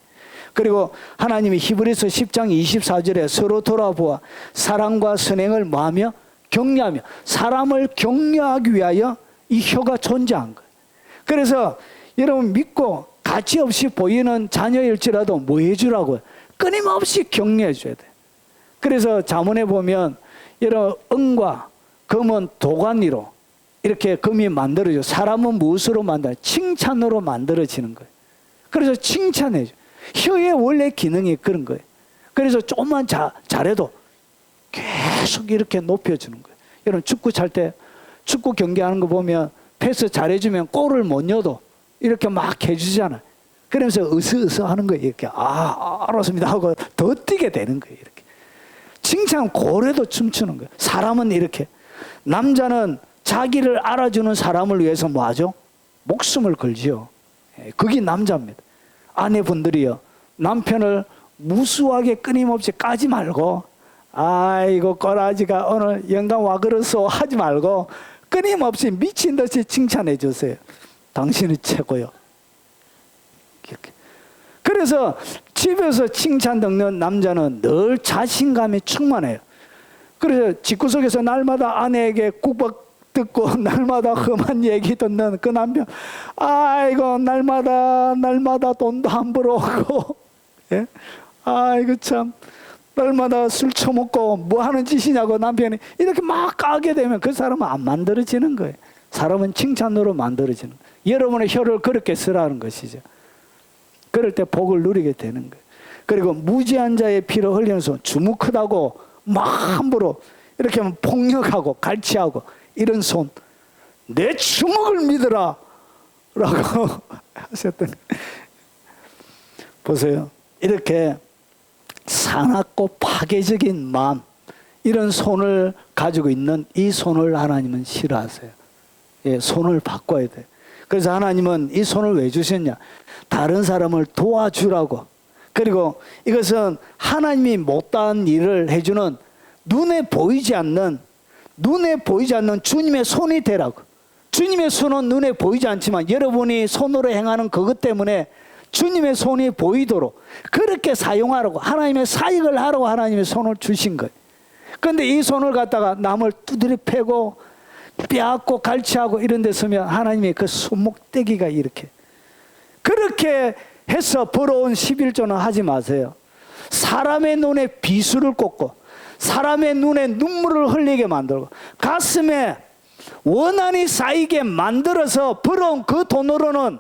그리고 하나님이 히브리서 10장 24절에 서로 돌아보아 사랑과 선행을 뭐하며? 격려하며, 사람을 격려하기 위하여 이 혀가 존재한 거예요. 그래서 여러분 믿고 가치 없이 보이는 자녀일지라도 뭐 해주라고요? 끊임없이 격려해 줘야 돼요. 그래서 자문에 보면 여러분 은과 금은 도가니로 이렇게 금이 만들어져. 사람은 무엇으로 만들어요? 칭찬으로 만들어지는 거예요. 그래서 칭찬해 줘. 혀의 원래 기능이 그런 거예요. 그래서 조금만 잘해도 계속 이렇게 높여주는 거예요. 여러분 축구 찰 때 축구 경기하는 거 보면 패스 잘해주면 골을 못 넣어도 이렇게 막 해주잖아요. 그러면서 으스으스 하는 거예요. 이렇게 알았습니다 하고 더 뛰게 되는 거예요. 이렇게 칭찬 고래도 춤추는 거예요. 사람은 이렇게, 남자는 자기를 알아주는 사람을 위해서 뭐 하죠? 목숨을 걸지요. 그게 남자입니다. 아내분들이요, 남편을 무수하게 끊임없이 까지 말고, 아이고 꼬라지가 오늘 영감 와 그러소 하지 말고 끊임없이 미친 듯이 칭찬해 주세요. 당신이 최고요. 이렇게. 그래서 집에서 칭찬 듣는 남자는 늘 자신감이 충만해요. 그래서 집구석에서 날마다 아내에게 국박 듣고 날마다 험한 얘기 듣는 그 남편, 아이고 날마다 돈도 안 벌어오고, 예? 아이고 참 날마다 술 처먹고 뭐 하는 짓이냐고 남편이 이렇게 막 까게 되면 그 사람은 안 만들어지는 거예요. 사람은 칭찬으로 만들어지는 거예요. 여러분의 혀를 그렇게 쓰라는 것이죠. 그럴 때 복을 누리게 되는 거예요. 그리고 무지한 자의 피를 흘리는 손, 주먹 크다고 막 함부로 이렇게 하면 폭력하고 갈취하고 이런 손, 내 주먹을 믿으라 라고 하셨던 거예요. 보세요. 이렇게 사납고 파괴적인 마음, 이런 손을 가지고 있는 이 손을 하나님은 싫어하세요. 예, 손을 바꿔야 돼요. 그래서 하나님은 이 손을 왜 주셨냐? 다른 사람을 도와주라고. 그리고 이것은 하나님이 못한 일을 해주는 눈에 보이지 않는 주님의 손이 되라고. 주님의 손은 눈에 보이지 않지만 여러분이 손으로 행하는 그것 때문에 주님의 손이 보이도록 그렇게 사용하라고, 하나님의 사역을 하라고 하나님의 손을 주신 거예요. 그런데 이 손을 갖다가 남을 두드려 패고 빼앗고 갈취하고 이런 데 서면 하나님의 그 손목대기가 이렇게, 그렇게 해서 벌어온 11조는 하지 마세요. 사람의 눈에 비수를 꽂고 사람의 눈에 눈물을 흘리게 만들고 가슴에 원한이 쌓이게 만들어서 벌어온 그 돈으로는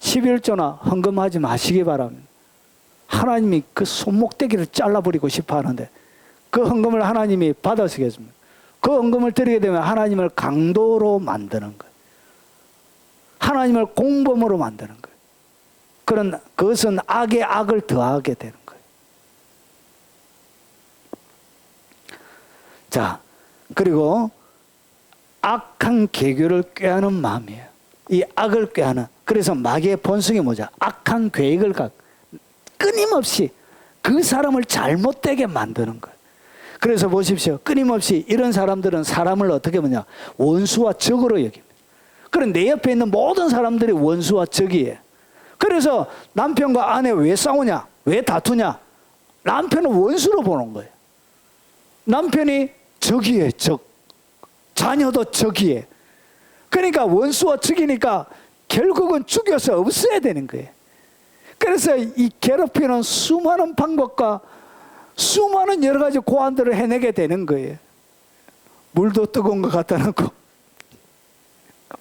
11조나 헌금하지 마시기 바랍니다. 하나님이 그 손목대기를 잘라버리고 싶어 하는데 그 헌금을 하나님이 받아주겠습니다. 그 헌금을 드리게 되면 하나님을 강도로 만드는 거예요. 하나님을 공범으로 만드는 거예요. 그런 그것은 악에 악을 더하게 되는 거예요. 자, 그리고 악한 계교를 꾀하는 마음이에요. 이 악을 꾀하는. 그래서 마귀의 본성이 뭐죠? 악한 계획을 끊임없이 그 사람을 잘못되게 만드는 거예요. 그래서 보십시오. 끊임없이 이런 사람들은 사람을 어떻게 보냐? 원수와 적으로 여깁니다. 그런데 내 옆에 있는 모든 사람들이 원수와 적이에요. 그래서 남편과 아내 왜 싸우냐? 왜 다투냐? 남편은 원수로 보는 거예요. 남편이 적이에요, 적. 자녀도 적이에요. 그러니까 원수와 적이니까 결국은 죽여서 없애야 되는 거예요. 그래서 이 괴롭히는 수많은 방법과 수많은 여러 가지 고안들을 해내게 되는 거예요. 물도 뜨거운 것 갖다 놓고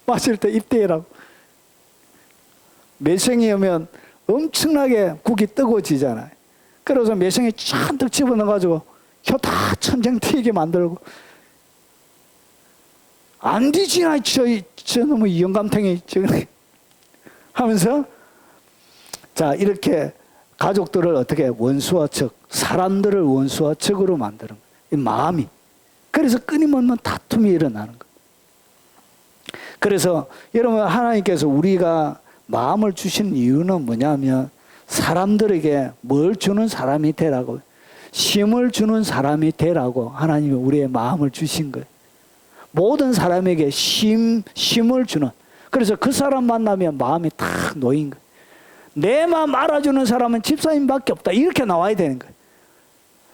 마실 때 입대라고. 매생이 오면 엄청나게 국이 뜨거워지잖아요. 그래서 매생이 잔뜩 집어넣어가지고 혀 다 천장 튀게 만들고 안 뒤지나 저 놈의 영감탱이 하면서 자 이렇게 가족들을 어떻게 원수와 적, 사람들을 원수와 적으로 만드는 거예요. 이 마음이. 그래서 끊임없는 다툼이 일어나는 거예요. 그래서 여러분 하나님께서 우리가 마음을 주신 이유는 뭐냐면 사람들에게 뭘 주는 사람이 되라고, 쉼을 주는 사람이 되라고 하나님이 우리의 마음을 주신 거예요. 모든 사람에게 쉼을 주는. 그래서 그 사람 만나면 마음이 탁 놓인 거예요. 내 마음 알아주는 사람은 집사님밖에 없다. 이렇게 나와야 되는 거예요.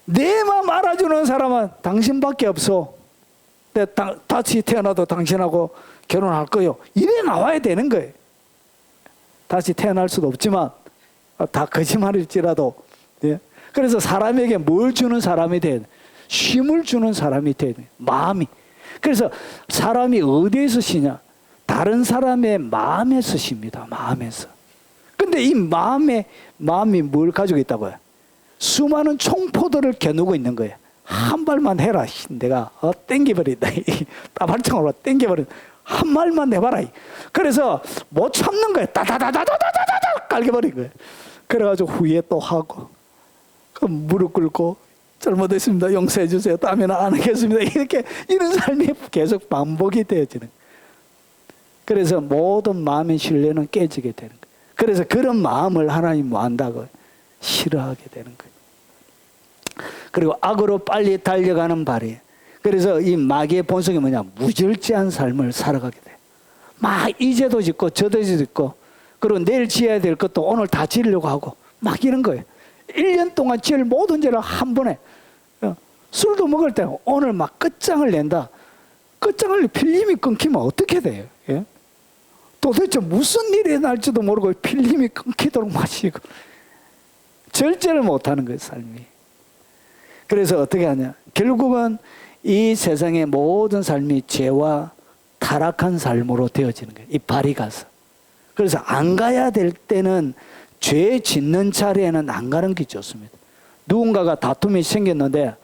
내 마음 알아주는 사람은 당신밖에 없어. 내가 다시 태어나도 당신하고 결혼할 거요. 이래 나와야 되는 거예요. 다시 태어날 수도 없지만 다 거짓말일지라도. 예. 그래서 사람에게 뭘 주는 사람이 돼야 돼. 쉼을 주는 사람이 돼야 돼. 마음이. 그래서 사람이 어디에서 쉬냐? 다른 사람의 마음에서 쉽니다. 마음에서. 근데 이 마음이 뭘 가지고 있다고요? 수많은 총포들을 겨누고 있는 거예요. 한 발만 해라. 내가 땡겨버린다. 따발총으로 땡겨버린다. 한 말만 해봐라. 그래서 못 참는 거예요. 따다다다다다다다 깔겨버린 거예요. 그래가지고 후에 또 하고 그럼 무릎 꿇고 잘못했습니다. 용서해 주세요. 다음에는 안 하겠습니다. 이렇게 이런 삶이 계속 반복이 되어지는 거예요. 그래서 모든 마음의 신뢰는 깨지게 되는 거예요. 그래서 그런 마음을 하나님 뭐 한다고 싫어하게 되는 거예요. 그리고 악으로 빨리 달려가는 발이. 그래서 이 마귀의 본성이 뭐냐? 무절제한 삶을 살아가게 돼요. 막 이제도 짓고 저도 짓고 그리고 내일 지어야 될 것도 오늘 다 지으려고 하고 막 이런 거예요. 1년 동안 지을 모든 죄를 한 번에. 술도 먹을 때 오늘 막 끝장을 낸다. 끝장을 필름이 끊기면 어떻게 돼요? 예? 도대체 무슨 일이 날지도 모르고 필름이 끊기도록 마시고 절제를 못하는 거예요, 삶이. 그래서 어떻게 하냐? 결국은 이 세상의 모든 삶이 죄와 타락한 삶으로 되어지는 거예요. 이 발이 가서. 그래서 안 가야 될 때는 죄 짓는 자리에는 안 가는 게 좋습니다. 누군가가 다툼이 생겼는데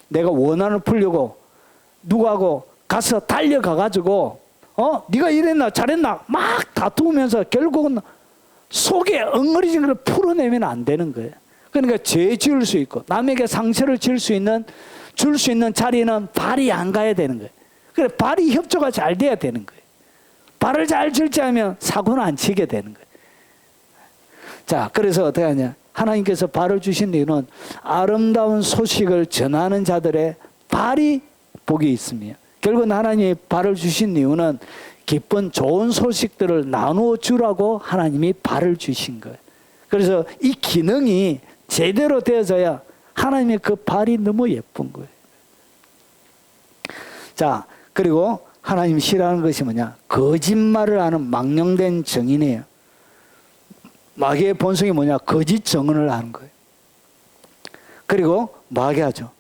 내가 원한을 풀려고 누구하고 가서 달려가가지고 네가 이랬나 잘했나 막 다투면서 결국은 속에 엉거리진 걸 풀어내면 안 되는 거예요. 그러니까 죄 지을 수 있고 남에게 상처를 줄 수 있는 자리는 발이 안 가야 되는 거예요. 그래 발이 협조가 잘 돼야 되는 거예요. 발을 잘 절제하면 사고는 안 치게 되는 거예요. 자, 그래서 어떻게 하냐? 하나님께서 발을 주신 이유는 아름다운 소식을 전하는 자들의 발이 복이 있으며, 결국은 하나님이 발을 주신 이유는 기쁜 좋은 소식들을 나누어 주라고 하나님이 발을 주신 거예요. 그래서 이 기능이 제대로 되어져야 하나님의 그 발이 너무 예쁜 거예요. 자, 그리고 하나님이 싫어하는 것이 뭐냐? 거짓말을 하는 망령된 정인이에요. 마귀의 본성이 뭐냐? 거짓 정언을 하는 거예요. 그리고 마귀하죠.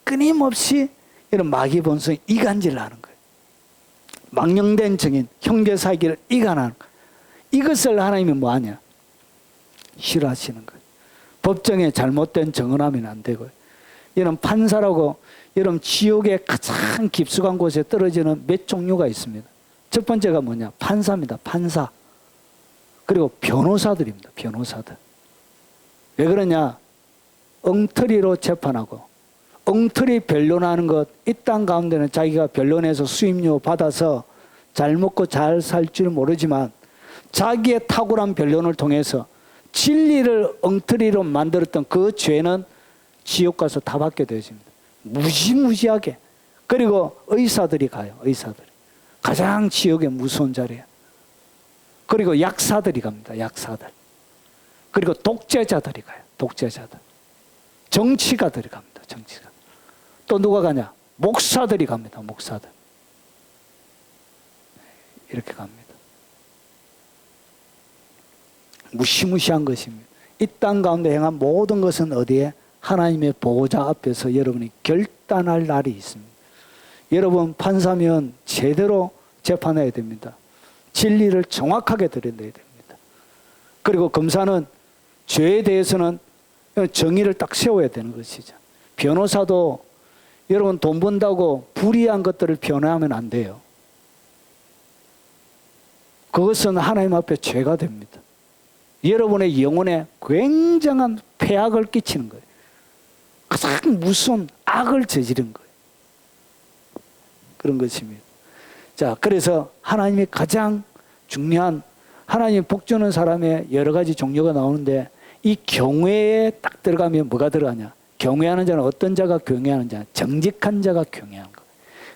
끊임없이 이런 마귀 본성이 이간질을 하는 거예요. 망령된 정인, 형제 사이를 이간하는 거예요. 이것을 하나님이 뭐하냐? 싫어하시는 거예요. 법정에 잘못된 정언하면 안 되고요. 이런 판사라고 여러분 지옥의 가장 깊숙한 곳에 떨어지는 몇 종류가 있습니다. 첫 번째가 뭐냐? 판사입니다. 판사. 그리고 변호사들입니다. 변호사들. 왜 그러냐? 엉터리로 재판하고 엉터리 변론하는 것, 이 땅 가운데는 자기가 변론해서 수임료 받아서 잘 먹고 잘 살 줄 모르지만 자기의 탁월한 변론을 통해서 진리를 엉터리로 만들었던 그 죄는 지옥 가서 다 받게 되어집니다. 무지무지하게. 그리고 의사들이 가요. 의사들이. 가장 지옥의 무서운 자리에. 그리고 약사들이 갑니다. 약사들. 그리고 독재자들이 가요. 독재자들. 정치가들이 갑니다. 정치가. 또 누가 가냐? 목사들이 갑니다. 목사들. 이렇게 갑니다. 무시무시한 것입니다. 이 땅 가운데 행한 모든 것은 어디에? 하나님의 보호자 앞에서 여러분이 결단할 날이 있습니다. 여러분 판사면 제대로 재판해야 됩니다. 진리를 정확하게 드러내야 됩니다. 그리고 검사는 죄에 대해서는 정의를 딱 세워야 되는 것이죠. 변호사도 여러분 돈 번다고 불이한 것들을 변호하면 안 돼요. 그것은 하나님 앞에 죄가 됩니다. 여러분의 영혼에 굉장한 폐악을 끼치는 거예요. 가장 무서운 악을 저지른 거예요. 그런 것입니다. 자, 그래서 하나님이 가장 중요한, 하나님이 복 주는 사람의 여러 가지 종류가 나오는데, 이 경외에 딱 들어가면 뭐가 들어가냐? 경외하는 자는 어떤 자가 경외하는 자? 정직한 자가 경외하는 거.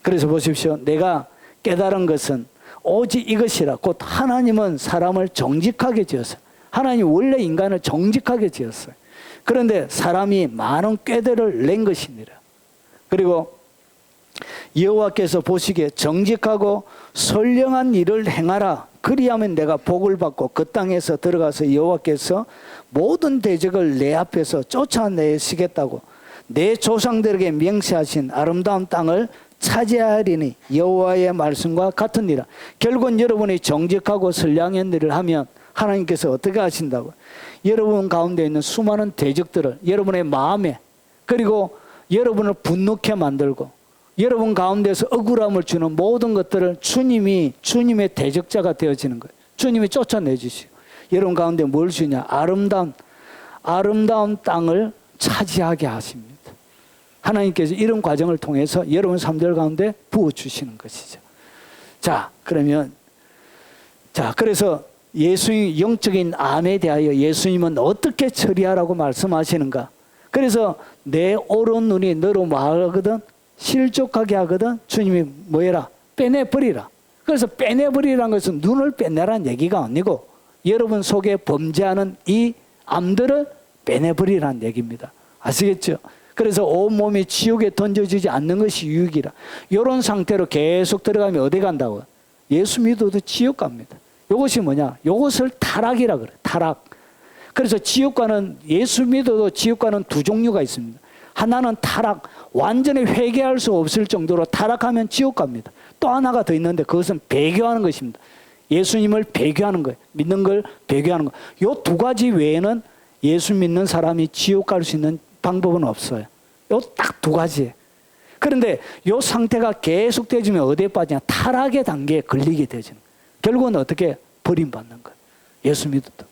그래서 보십시오. 내가 깨달은 것은 오직 이것이라. 곧 하나님은 사람을 정직하게 지었어요. 하나님이 원래 인간을 정직하게 지었어요. 그런데 사람이 많은 꾀들을 낸 것이니라. 그리고 여호와께서 보시기에 정직하고 선량한 일을 행하라. 그리하면 내가 복을 받고 그 땅에서 들어가서 여호와께서 모든 대적을 내 앞에서 쫓아내시겠다고 내 조상들에게 명시하신 아름다운 땅을 차지하리니 여호와의 말씀과 같으니라. 결국은 여러분이 정직하고 선량한 일을 하면 하나님께서 어떻게 하신다고? 여러분 가운데 있는 수많은 대적들을 여러분의 마음에, 그리고 여러분을 분노케 만들고 여러분 가운데서 억울함을 주는 모든 것들을 주님이 주님의 대적자가 되어지는 거예요. 주님이 쫓아내주시고 여러분 가운데 뭘 주냐? 아름다운 땅을 차지하게 하십니다. 하나님께서 이런 과정을 통해서 여러분 삶들 가운데 부어주시는 것이죠. 자, 그러면, 자, 그래서 예수님 영적인 암에 대하여 예수님은 어떻게 처리하라고 말씀하시는가? 그래서 내 오른 눈이 너로 말하거든 실족하게 하거든 주님이 뭐해라? 빼내버리라. 그래서 빼내버리라는 것은 눈을 빼내라는 얘기가 아니고 여러분 속에 범죄하는 이 암들을 빼내버리라는 얘기입니다. 아시겠죠? 그래서 온몸이 지옥에 던져지지 않는 것이 유익이라. 이런 상태로 계속 들어가면 어디 간다고요? 예수 믿어도 지옥 갑니다. 이것이 뭐냐? 이것을 타락이라 그래요. 타락. 그래서 지옥과는, 예수 믿어도 지옥과는 두 종류가 있습니다. 하나는 타락, 완전히 회개할 수 없을 정도로 타락하면 지옥 갑니다. 또 하나가 더 있는데 그것은 배교하는 것입니다. 예수님을 배교하는 거예요. 믿는 걸 배교하는 거. 이 두 가지 외에는 예수 믿는 사람이 지옥 갈 수 있는 방법은 없어요. 요 딱 두 가지예요. 그런데 요 상태가 계속 되지면 어디에 빠지냐? 타락의 단계에 걸리게 되지는 거예요. 결국은 어떻게? 버림받는 거예요. 예수 믿었다.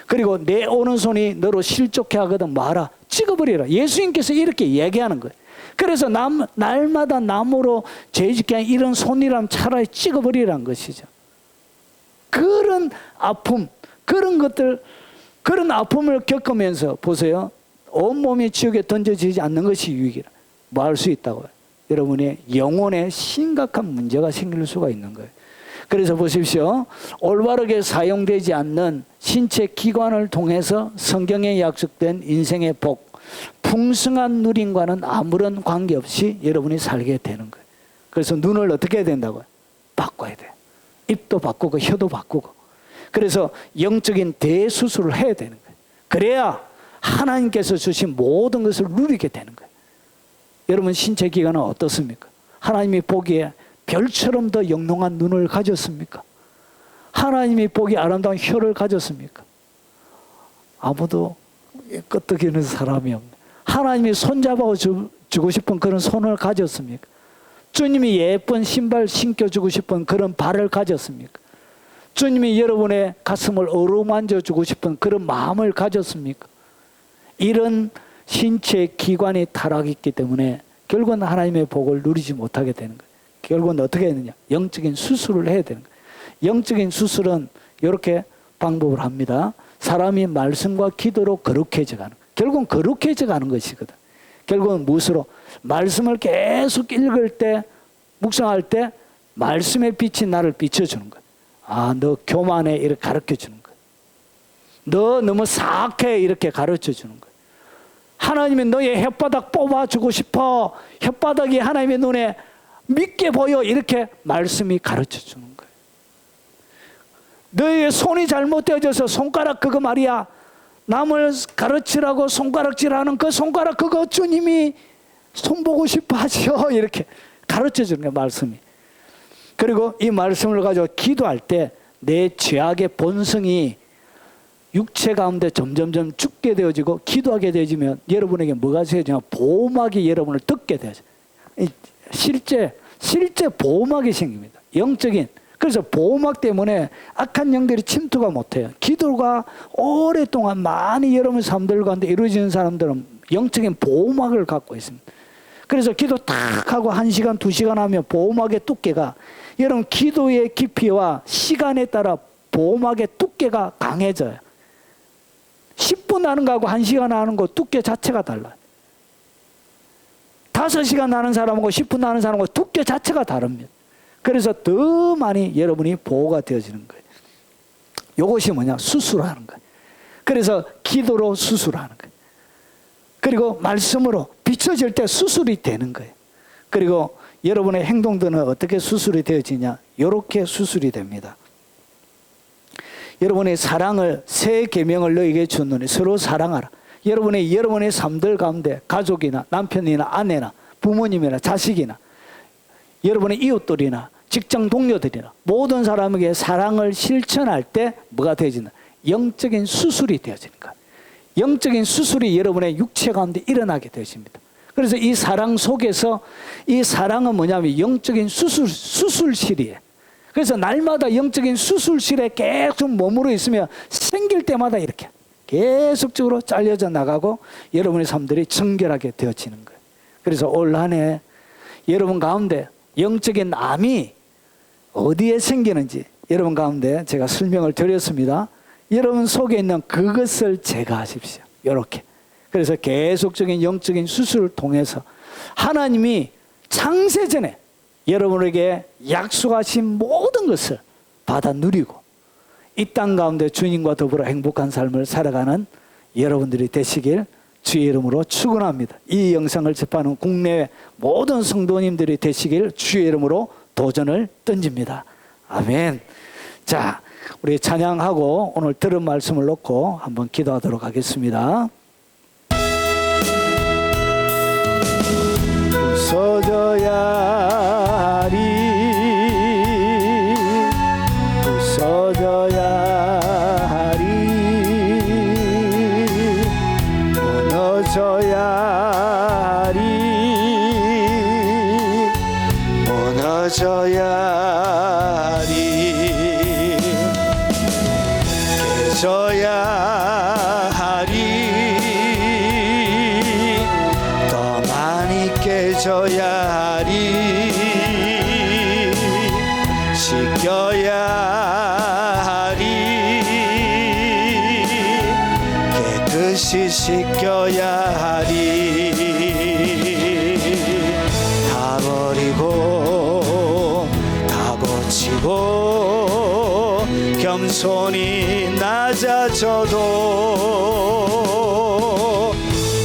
그리고 내 오른손이 너로 실족해 하거든 마라. 찍어버리라. 예수님께서 이렇게 얘기하는 거예요. 그래서 날마다 나무로 죄짓게 한 이런 손이라면 차라리 찍어버리라는 것이죠. 그런 아픔, 그런 것들, 그런 아픔을 겪으면서 보세요. 온몸이 지옥에 던져지지 않는 것이 유익이라. 뭐 할 수 있다고요? 여러분의 영혼에 심각한 문제가 생길 수가 있는 거예요. 그래서 보십시오. 올바르게 사용되지 않는 신체 기관을 통해서 성경에 약속된 인생의 복, 풍성한 누림과는 아무런 관계없이 여러분이 살게 되는 거예요. 그래서 눈을 어떻게 해야 된다고요? 바꿔야 돼요. 입도 바꾸고 혀도 바꾸고. 그래서 영적인 대수술을 해야 되는 거예요. 그래야 하나님께서 주신 모든 것을 누리게 되는 거예요. 여러분 신체 기관은 어떻습니까? 하나님이 보기에 별처럼 더 영롱한 눈을 가졌습니까? 하나님이 보기에 아름다운 혀를 가졌습니까? 아무도 끄떡이는 사람이 없네. 하나님이 손잡아 주고 싶은 그런 손을 가졌습니까? 주님이 예쁜 신발 신겨주고 싶은 그런 발을 가졌습니까? 주님이 여러분의 가슴을 어루만져 주고 싶은 그런 마음을 가졌습니까? 이런 신체 기관이 타락했기 때문에 결국은 하나님의 복을 누리지 못하게 되는 거예요. 결국은 어떻게 했느냐? 영적인 수술을 해야 되는 거예요. 영적인 수술은 이렇게 방법을 합니다. 사람이 말씀과 기도로 거룩해져 가는 거예요. 결국은 거룩해져 가는 것이거든. 결국은 무엇으로? 말씀을 계속 읽을 때, 묵상할 때 말씀의 빛이 나를 비춰주는 거예요. 아, 너 교만해 이렇게 가르쳐주는 거예요. 너 너무 사악해 이렇게 가르쳐주는 거예요. 하나님이 너의 혓바닥 뽑아주고 싶어. 혓바닥이 하나님의 눈에 믿게 보여. 이렇게 말씀이 가르쳐주는 거예요. 너의 손이 잘못되어져서 손가락 그거 말이야. 남을 가르치라고 손가락질하는 그 손가락 그거 주님이 손보고 싶어 하시오. 이렇게 가르쳐주는 거예요. 말씀이. 그리고 이 말씀을 가지고 기도할 때 내 죄악의 본성이 육체 가운데 점점점 죽게 되어지고 기도하게 되어지면 여러분에게 뭐가 되어지냐? 보호막이 여러분을 덮게 되어져. 실제 보호막이 생깁니다. 영적인. 그래서 보호막 때문에 악한 영들이 침투가 못해요. 기도가 오랫동안 많이 여러분 삶들 가운데 이루어지는 사람들은 영적인 보호막을 갖고 있습니다. 그래서 기도 탁 하고 1시간, 2시간 하면 보호막의 두께가, 여러분 기도의 깊이와 시간에 따라 보호막의 두께가 강해져요. 10분 하는 거하고 1시간 하는 거 두께 자체가 달라요. 5시간 하는 사람하고 10분 하는 사람하고 두께 자체가 다릅니다. 그래서 더 많이 여러분이 보호가 되어지는 거예요. 이것이 뭐냐? 수술하는 거예요. 그래서 기도로 수술하는 거예요. 그리고 말씀으로 비춰질 때 수술이 되는 거예요. 그리고 여러분의 행동들은 어떻게 수술이 되어지냐? 이렇게 수술이 됩니다. 여러분의 사랑을, 새 계명을 너에게 줬노니 서로 사랑하라. 여러분의 삶들 가운데 가족이나 남편이나 아내나 부모님이나 자식이나 여러분의 이웃들이나 직장 동료들이나 모든 사람에게 사랑을 실천할 때 뭐가 되어지나? 영적인 수술이 되어지는 거예요. 영적인 수술이 여러분의 육체 가운데 일어나게 되십니다. 그래서 이 사랑 속에서, 이 사랑은 뭐냐면 영적인 수술실이에요. 그래서 날마다 영적인 수술실에 계속 머무르 있으면 생길 때마다 이렇게 계속적으로 잘려져 나가고 여러분의 삶들이 정결하게 되어지는 거예요. 그래서 올 한 해 여러분 가운데 영적인 암이 어디에 생기는지 여러분 가운데 제가 설명을 드렸습니다. 여러분 속에 있는 그것을 제거하십시오. 이렇게. 그래서 계속적인 영적인 수술을 통해서 하나님이 창세전에 여러분에게 약속하신 모든 것을 받아 누리고 이 땅 가운데 주님과 더불어 행복한 삶을 살아가는 여러분들이 되시길 주의 이름으로 축원합니다. 이 영상을 접하는 국내외 모든 성도님들이 되시길 주의 이름으로 도전을 던집니다. 아멘. 자, 우리 찬양하고 오늘 들은 말씀을 놓고 한번 기도하도록 하겠습니다. 부서져야 하리, 부서져야 하리, 무너져야 하리, 무너져야 하리, 깨져야 하리, 더 많이 깨져야 하리, 씻겨야 하리, 깨끗이 씻겨야 하리, 다 버리고 다 고치고 겸손히 낮아져도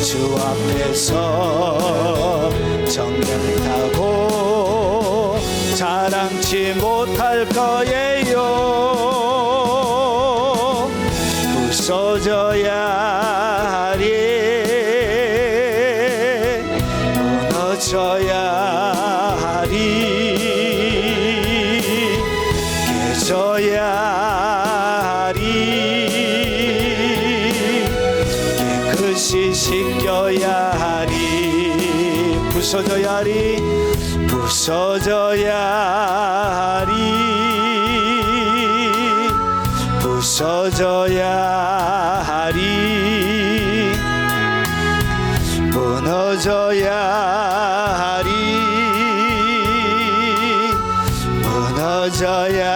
주 앞에서 정결하고 자랑치 못할 거예요. 부서져야 하리, 무너져야 하리, 깨져야 하리, 깨끗이 씻겨야 하리, 부서져야 하리, 부서져야 하리, 부서져야 하리, 무너져야 하리, 무너져야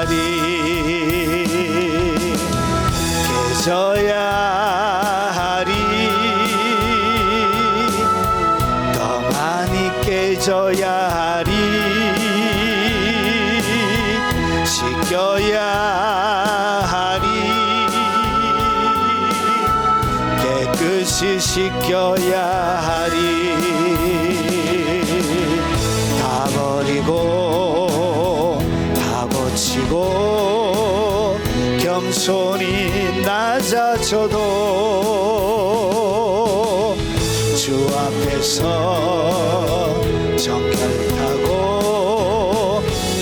하리, 깨져야 하리, 더 많이 깨져야 하리, 씻겨야 하리, 깨끗이 씻겨야 하리, 다 버리고 다 고치고 겸손히 낮아져도 주 앞에서 정결하고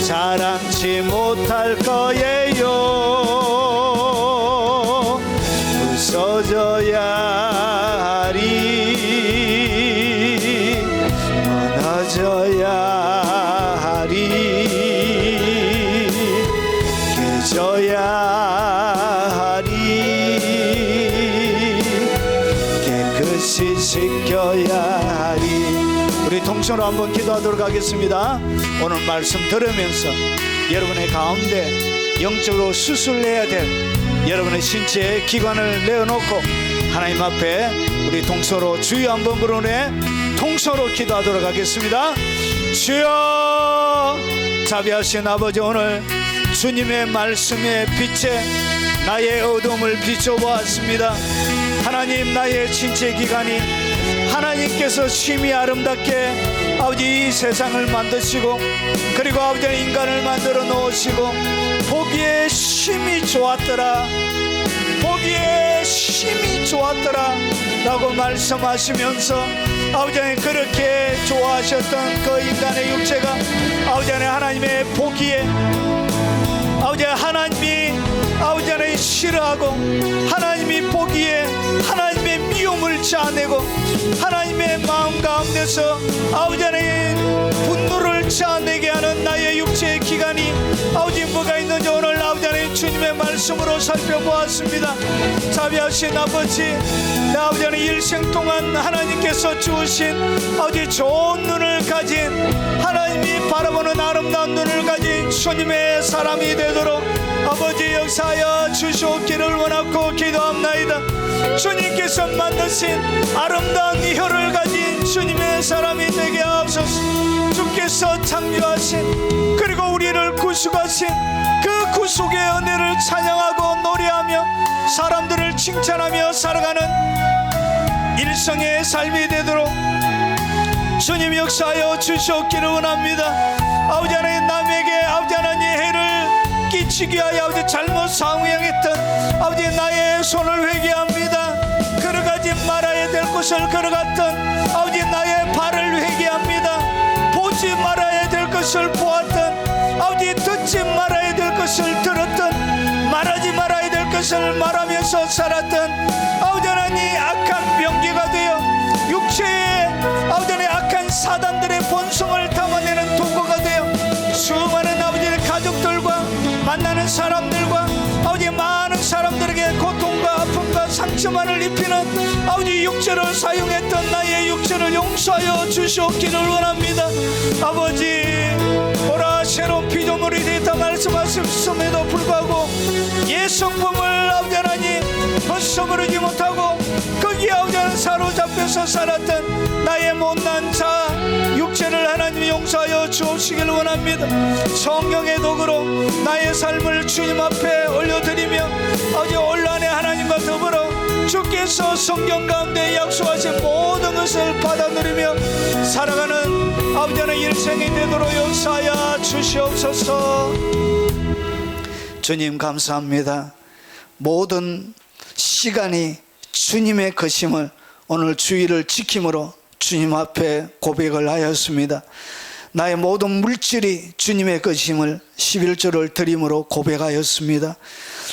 자랑치 못할 거예요. 부서져야 하리, 무너져야 하리, 빚어야 하리 깨끗이 씻겨야 하리. 우리 통성으로 한번 기도하도록 하겠습니다. 오늘 말씀 들으면서 여러분의 가운데 영적으로 수술해야 될 여러분의 신체의 기관을 내어놓고 하나님 앞에 우리 통성으로 주여 한번 부르네 통성으로 기도하도록 하겠습니다. 주여, 자비하신 아버지, 오늘 주님의 말씀의 빛에 나의 어둠을 비춰보았습니다. 하나님, 나의 신체 기관이 하나님께서 심히 아름답게 아버지 이 세상을 만드시고 그리고 아버지 인간을 만들어 놓으시고 보기에 심히 좋았더라, 보기에 심히 좋았더라 라고 말씀하시면서 아버지 그렇게 좋아하셨던 그 인간의 육체가 아버지 하나님의 보기에 아버지 하나님이 아버지 하나님 싫어하고 하나님이 보기에 하나님의 미움을 자아내고 하나님의 마음 가운데서 아버지 하나님 분노를 자아내게 하는 나의 육체의 기간이 아버지 뭐가 있는지 오늘 아버지 하나님 주님의 말씀으로 살펴보았습니다. 자비하신 아버지, 내 아버지 하나님 일생 동안 하나님께서 주신 아버지 좋은 눈을 가진 하나님이 바라보는 아름다운 눈을 가진 주님의 사람이 되도록 아버지 역사하여 주시옵기를 원하고 기도합나이다. 주님께서 만드신 아름다운 혀를 가진 주님의 사람이 되게 하옵소서. 주께서 창조하신 그리고 우리를 구속하신 그 구속의 은혜를 찬양하고 노래하며 사람들을 칭찬하며 살아가는 일성의 삶이 되도록 주님 역사하여 주시옵기를 원합니다. 아버지 하나님, 남에게 아버지 하나님 해를 끼치기 위하여 아버지 잘못 상응했던 아버지 나의 손을 회개합니다. 걸어가지 말아야 될 곳을 걸어갔던 아버지 나의 발을 회개합니다. 보지 말아야 될 것을 보았던 아버지 듣지 말아야 될 것을 들었던 말하지 말아야 될 것을 말하면서 살았던 아버지 하나님 악한 병기가 되어 육체의 아버지 하나님 악한 사단들의 본성을 담아내는 도구가 되어 수많은 아버지의 가족들과 만나는 사람들과 아버지 많은 사람들에게 고통과 아픔과 상처만을 입히는 아버지 육체를 사용했던 나의 육체를 용서하여 주시옵기를 원합니다. 아버지, 보라 새로운 피조물이 되었다 말씀하셨음에도 불구하고 옛 성품을 아버지 하나님 벗어버리지 못하고 거기에 아버지 하나님 사로잡혀서 살았던 나의 못난 자 육체를 하나님 용서하여 주시기를 원합니다. 성령의 도구로 나의 삶을 주님 앞에 올려드리며 아버지 온란의 하나님과 더불어 주께서 성경 가운데 약속하신 모든 것을 받아들이며 살아가는 아버지 하나님 일생이 되도록 역사하여 주시옵소서. 주님 감사합니다. 모든 시간이 주님의 것임을 오늘 주의를 지킴으로 주님 앞에 고백을 하였습니다. 나의 모든 물질이 주님의 것임을 11조를 드림으로 고백하였습니다.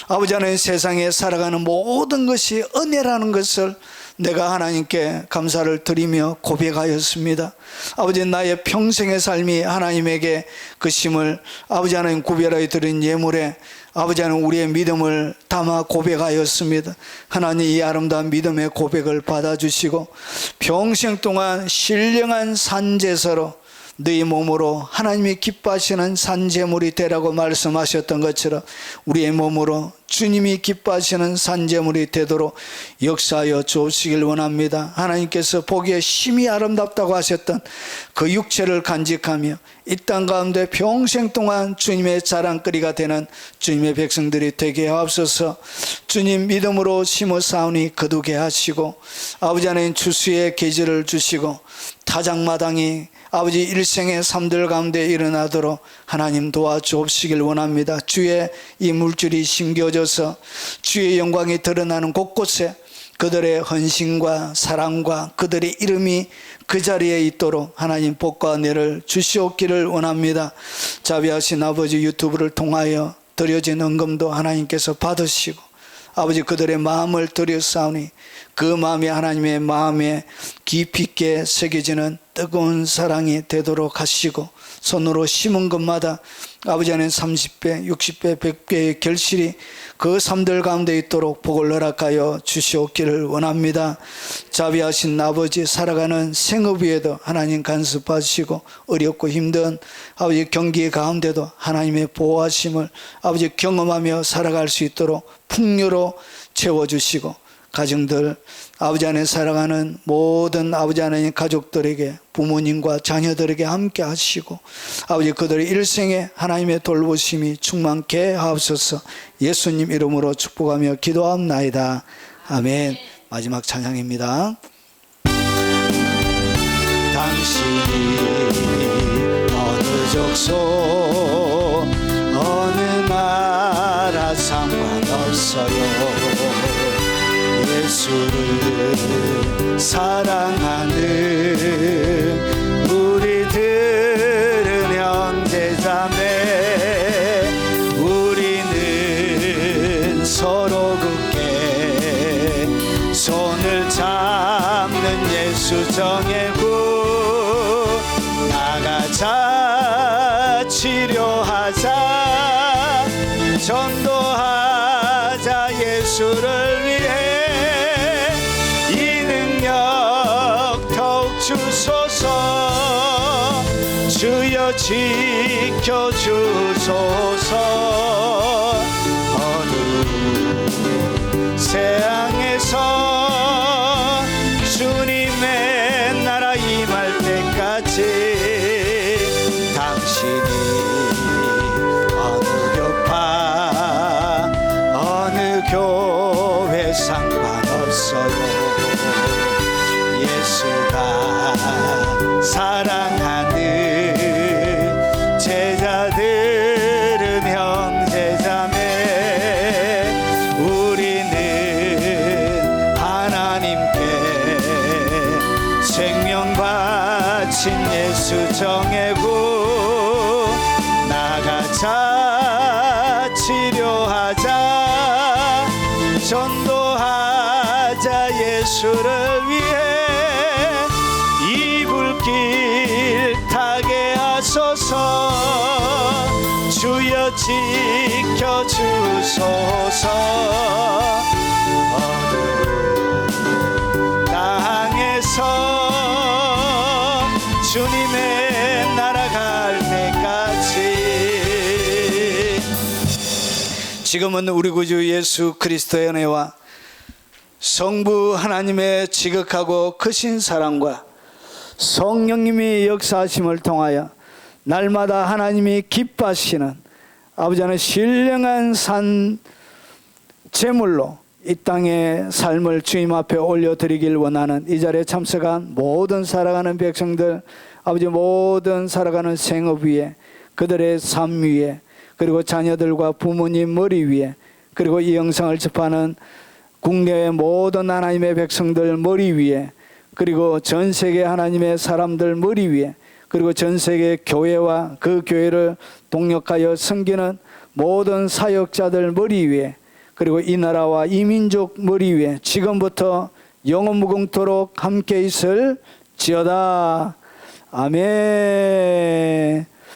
아버지 하나님, 세상에 살아가는 모든 것이 은혜라는 것을 내가 하나님께 감사를 드리며 고백하였습니다. 아버지, 나의 평생의 삶이 하나님에게 것임을 아버지 하나님 구별하여 드린 예물에 아버지 하나님 우리의 믿음을 담아 고백하였습니다. 하나님, 이 아름다운 믿음의 고백을 받아주시고 평생 동안 신령한 산제사로 너희 몸으로 하나님이 기뻐하시는 산제물이 되라고 말씀하셨던 것처럼 우리의 몸으로 주님이 기뻐하시는 산제물이 되도록 역사하여 주시길 원합니다. 하나님께서 보기에 심히 아름답다고 하셨던 그 육체를 간직하며 이 땅 가운데 평생 동안 주님의 자랑거리가 되는 주님의 백성들이 되게 하옵소서. 주님 믿음으로 심어 싸우니 거두게 하시고 아버지 하나님 추수의 계절을 주시고 타작마당이 아버지 일생의 삶들 가운데 일어나도록 하나님 도와주옵시길 원합니다. 주의 이 물질이 심겨져서 주의 영광이 드러나는 곳곳에 그들의 헌신과 사랑과 그들의 이름이 그 자리에 있도록 하나님 복과 은혜를 주시옵기를 원합니다. 자비하신 아버지, 유튜브를 통하여 드려진 헌금도 하나님께서 받으시고 아버지 그들의 마음을 들여싸우니 그 마음이 하나님의 마음에 깊이 있게 새겨지는 뜨거운 사랑이 되도록 하시고 손으로 심은 것마다 아버지 하나님 30배, 60배, 100배의 결실이 그 삶들 가운데 있도록 복을 허락하여 주시옵기를 원합니다. 자비하신 아버지, 살아가는 생업 위에도 하나님 간섭하시고 어렵고 힘든 아버지 경기 가운데도 하나님의 보호하심을 아버지 경험하며 살아갈 수 있도록 풍요로 채워주시고, 가정들 아버지 안에 살아가는 모든 아버지 하나님 가족들에게, 부모님과 자녀들에게 함께 하시고 아버지 그들의 일생에 하나님의 돌보심이 충만케 하옵소서. 예수님 이름으로 축복하며 기도합나이다. 아멘. 마지막 찬양입니다. 당신이 어느 족속 어느 나라 상관없어요. 예수를 사랑하는 우리들은 형제자매, 우리는 서로 굳게 손을 잡는 예수 정예구. 나가자, 치료하자, 전도하자. 예수를 위해 주소서. 주여 지켜주소서. 어두운 세상에서 주님의 나라 임할 때까지 당신이 어느 교파 어느 교회 상관없어요. 예수가 사랑하는 제자들은 형제자매, 우리는 하나님께 생명 바친 예수 정예구. 나가자, 치료하자, 전도하자. 예수를 위해 길 타게 하소서. 주여 지켜주소서. 어두운 땅에서 주님의 나라 갈 때까지. 지금은 우리 구주 예수 그리스도의 은혜와 성부 하나님의 지극하고 크신 사랑과 성령님이 역사하심을 통하여 날마다 하나님이 기뻐하시는 아버지는 신령한 산 제물로 이 땅의 삶을 주님 앞에 올려드리길 원하는 이 자리에 참석한 모든 살아가는 백성들, 아버지 모든 살아가는 생업 위에, 그들의 삶 위에, 그리고 자녀들과 부모님 머리 위에, 그리고 이 영상을 접하는 국내의 모든 하나님의 백성들 머리 위에, 그리고 전 세계 하나님의 사람들 머리 위에, 그리고 전 세계 교회와 그 교회를 동력하여 섬기는 모든 사역자들 머리 위에, 그리고 이 나라와 이 민족 머리 위에 지금부터 영원 무궁토록 함께 있을 지어다. 아멘.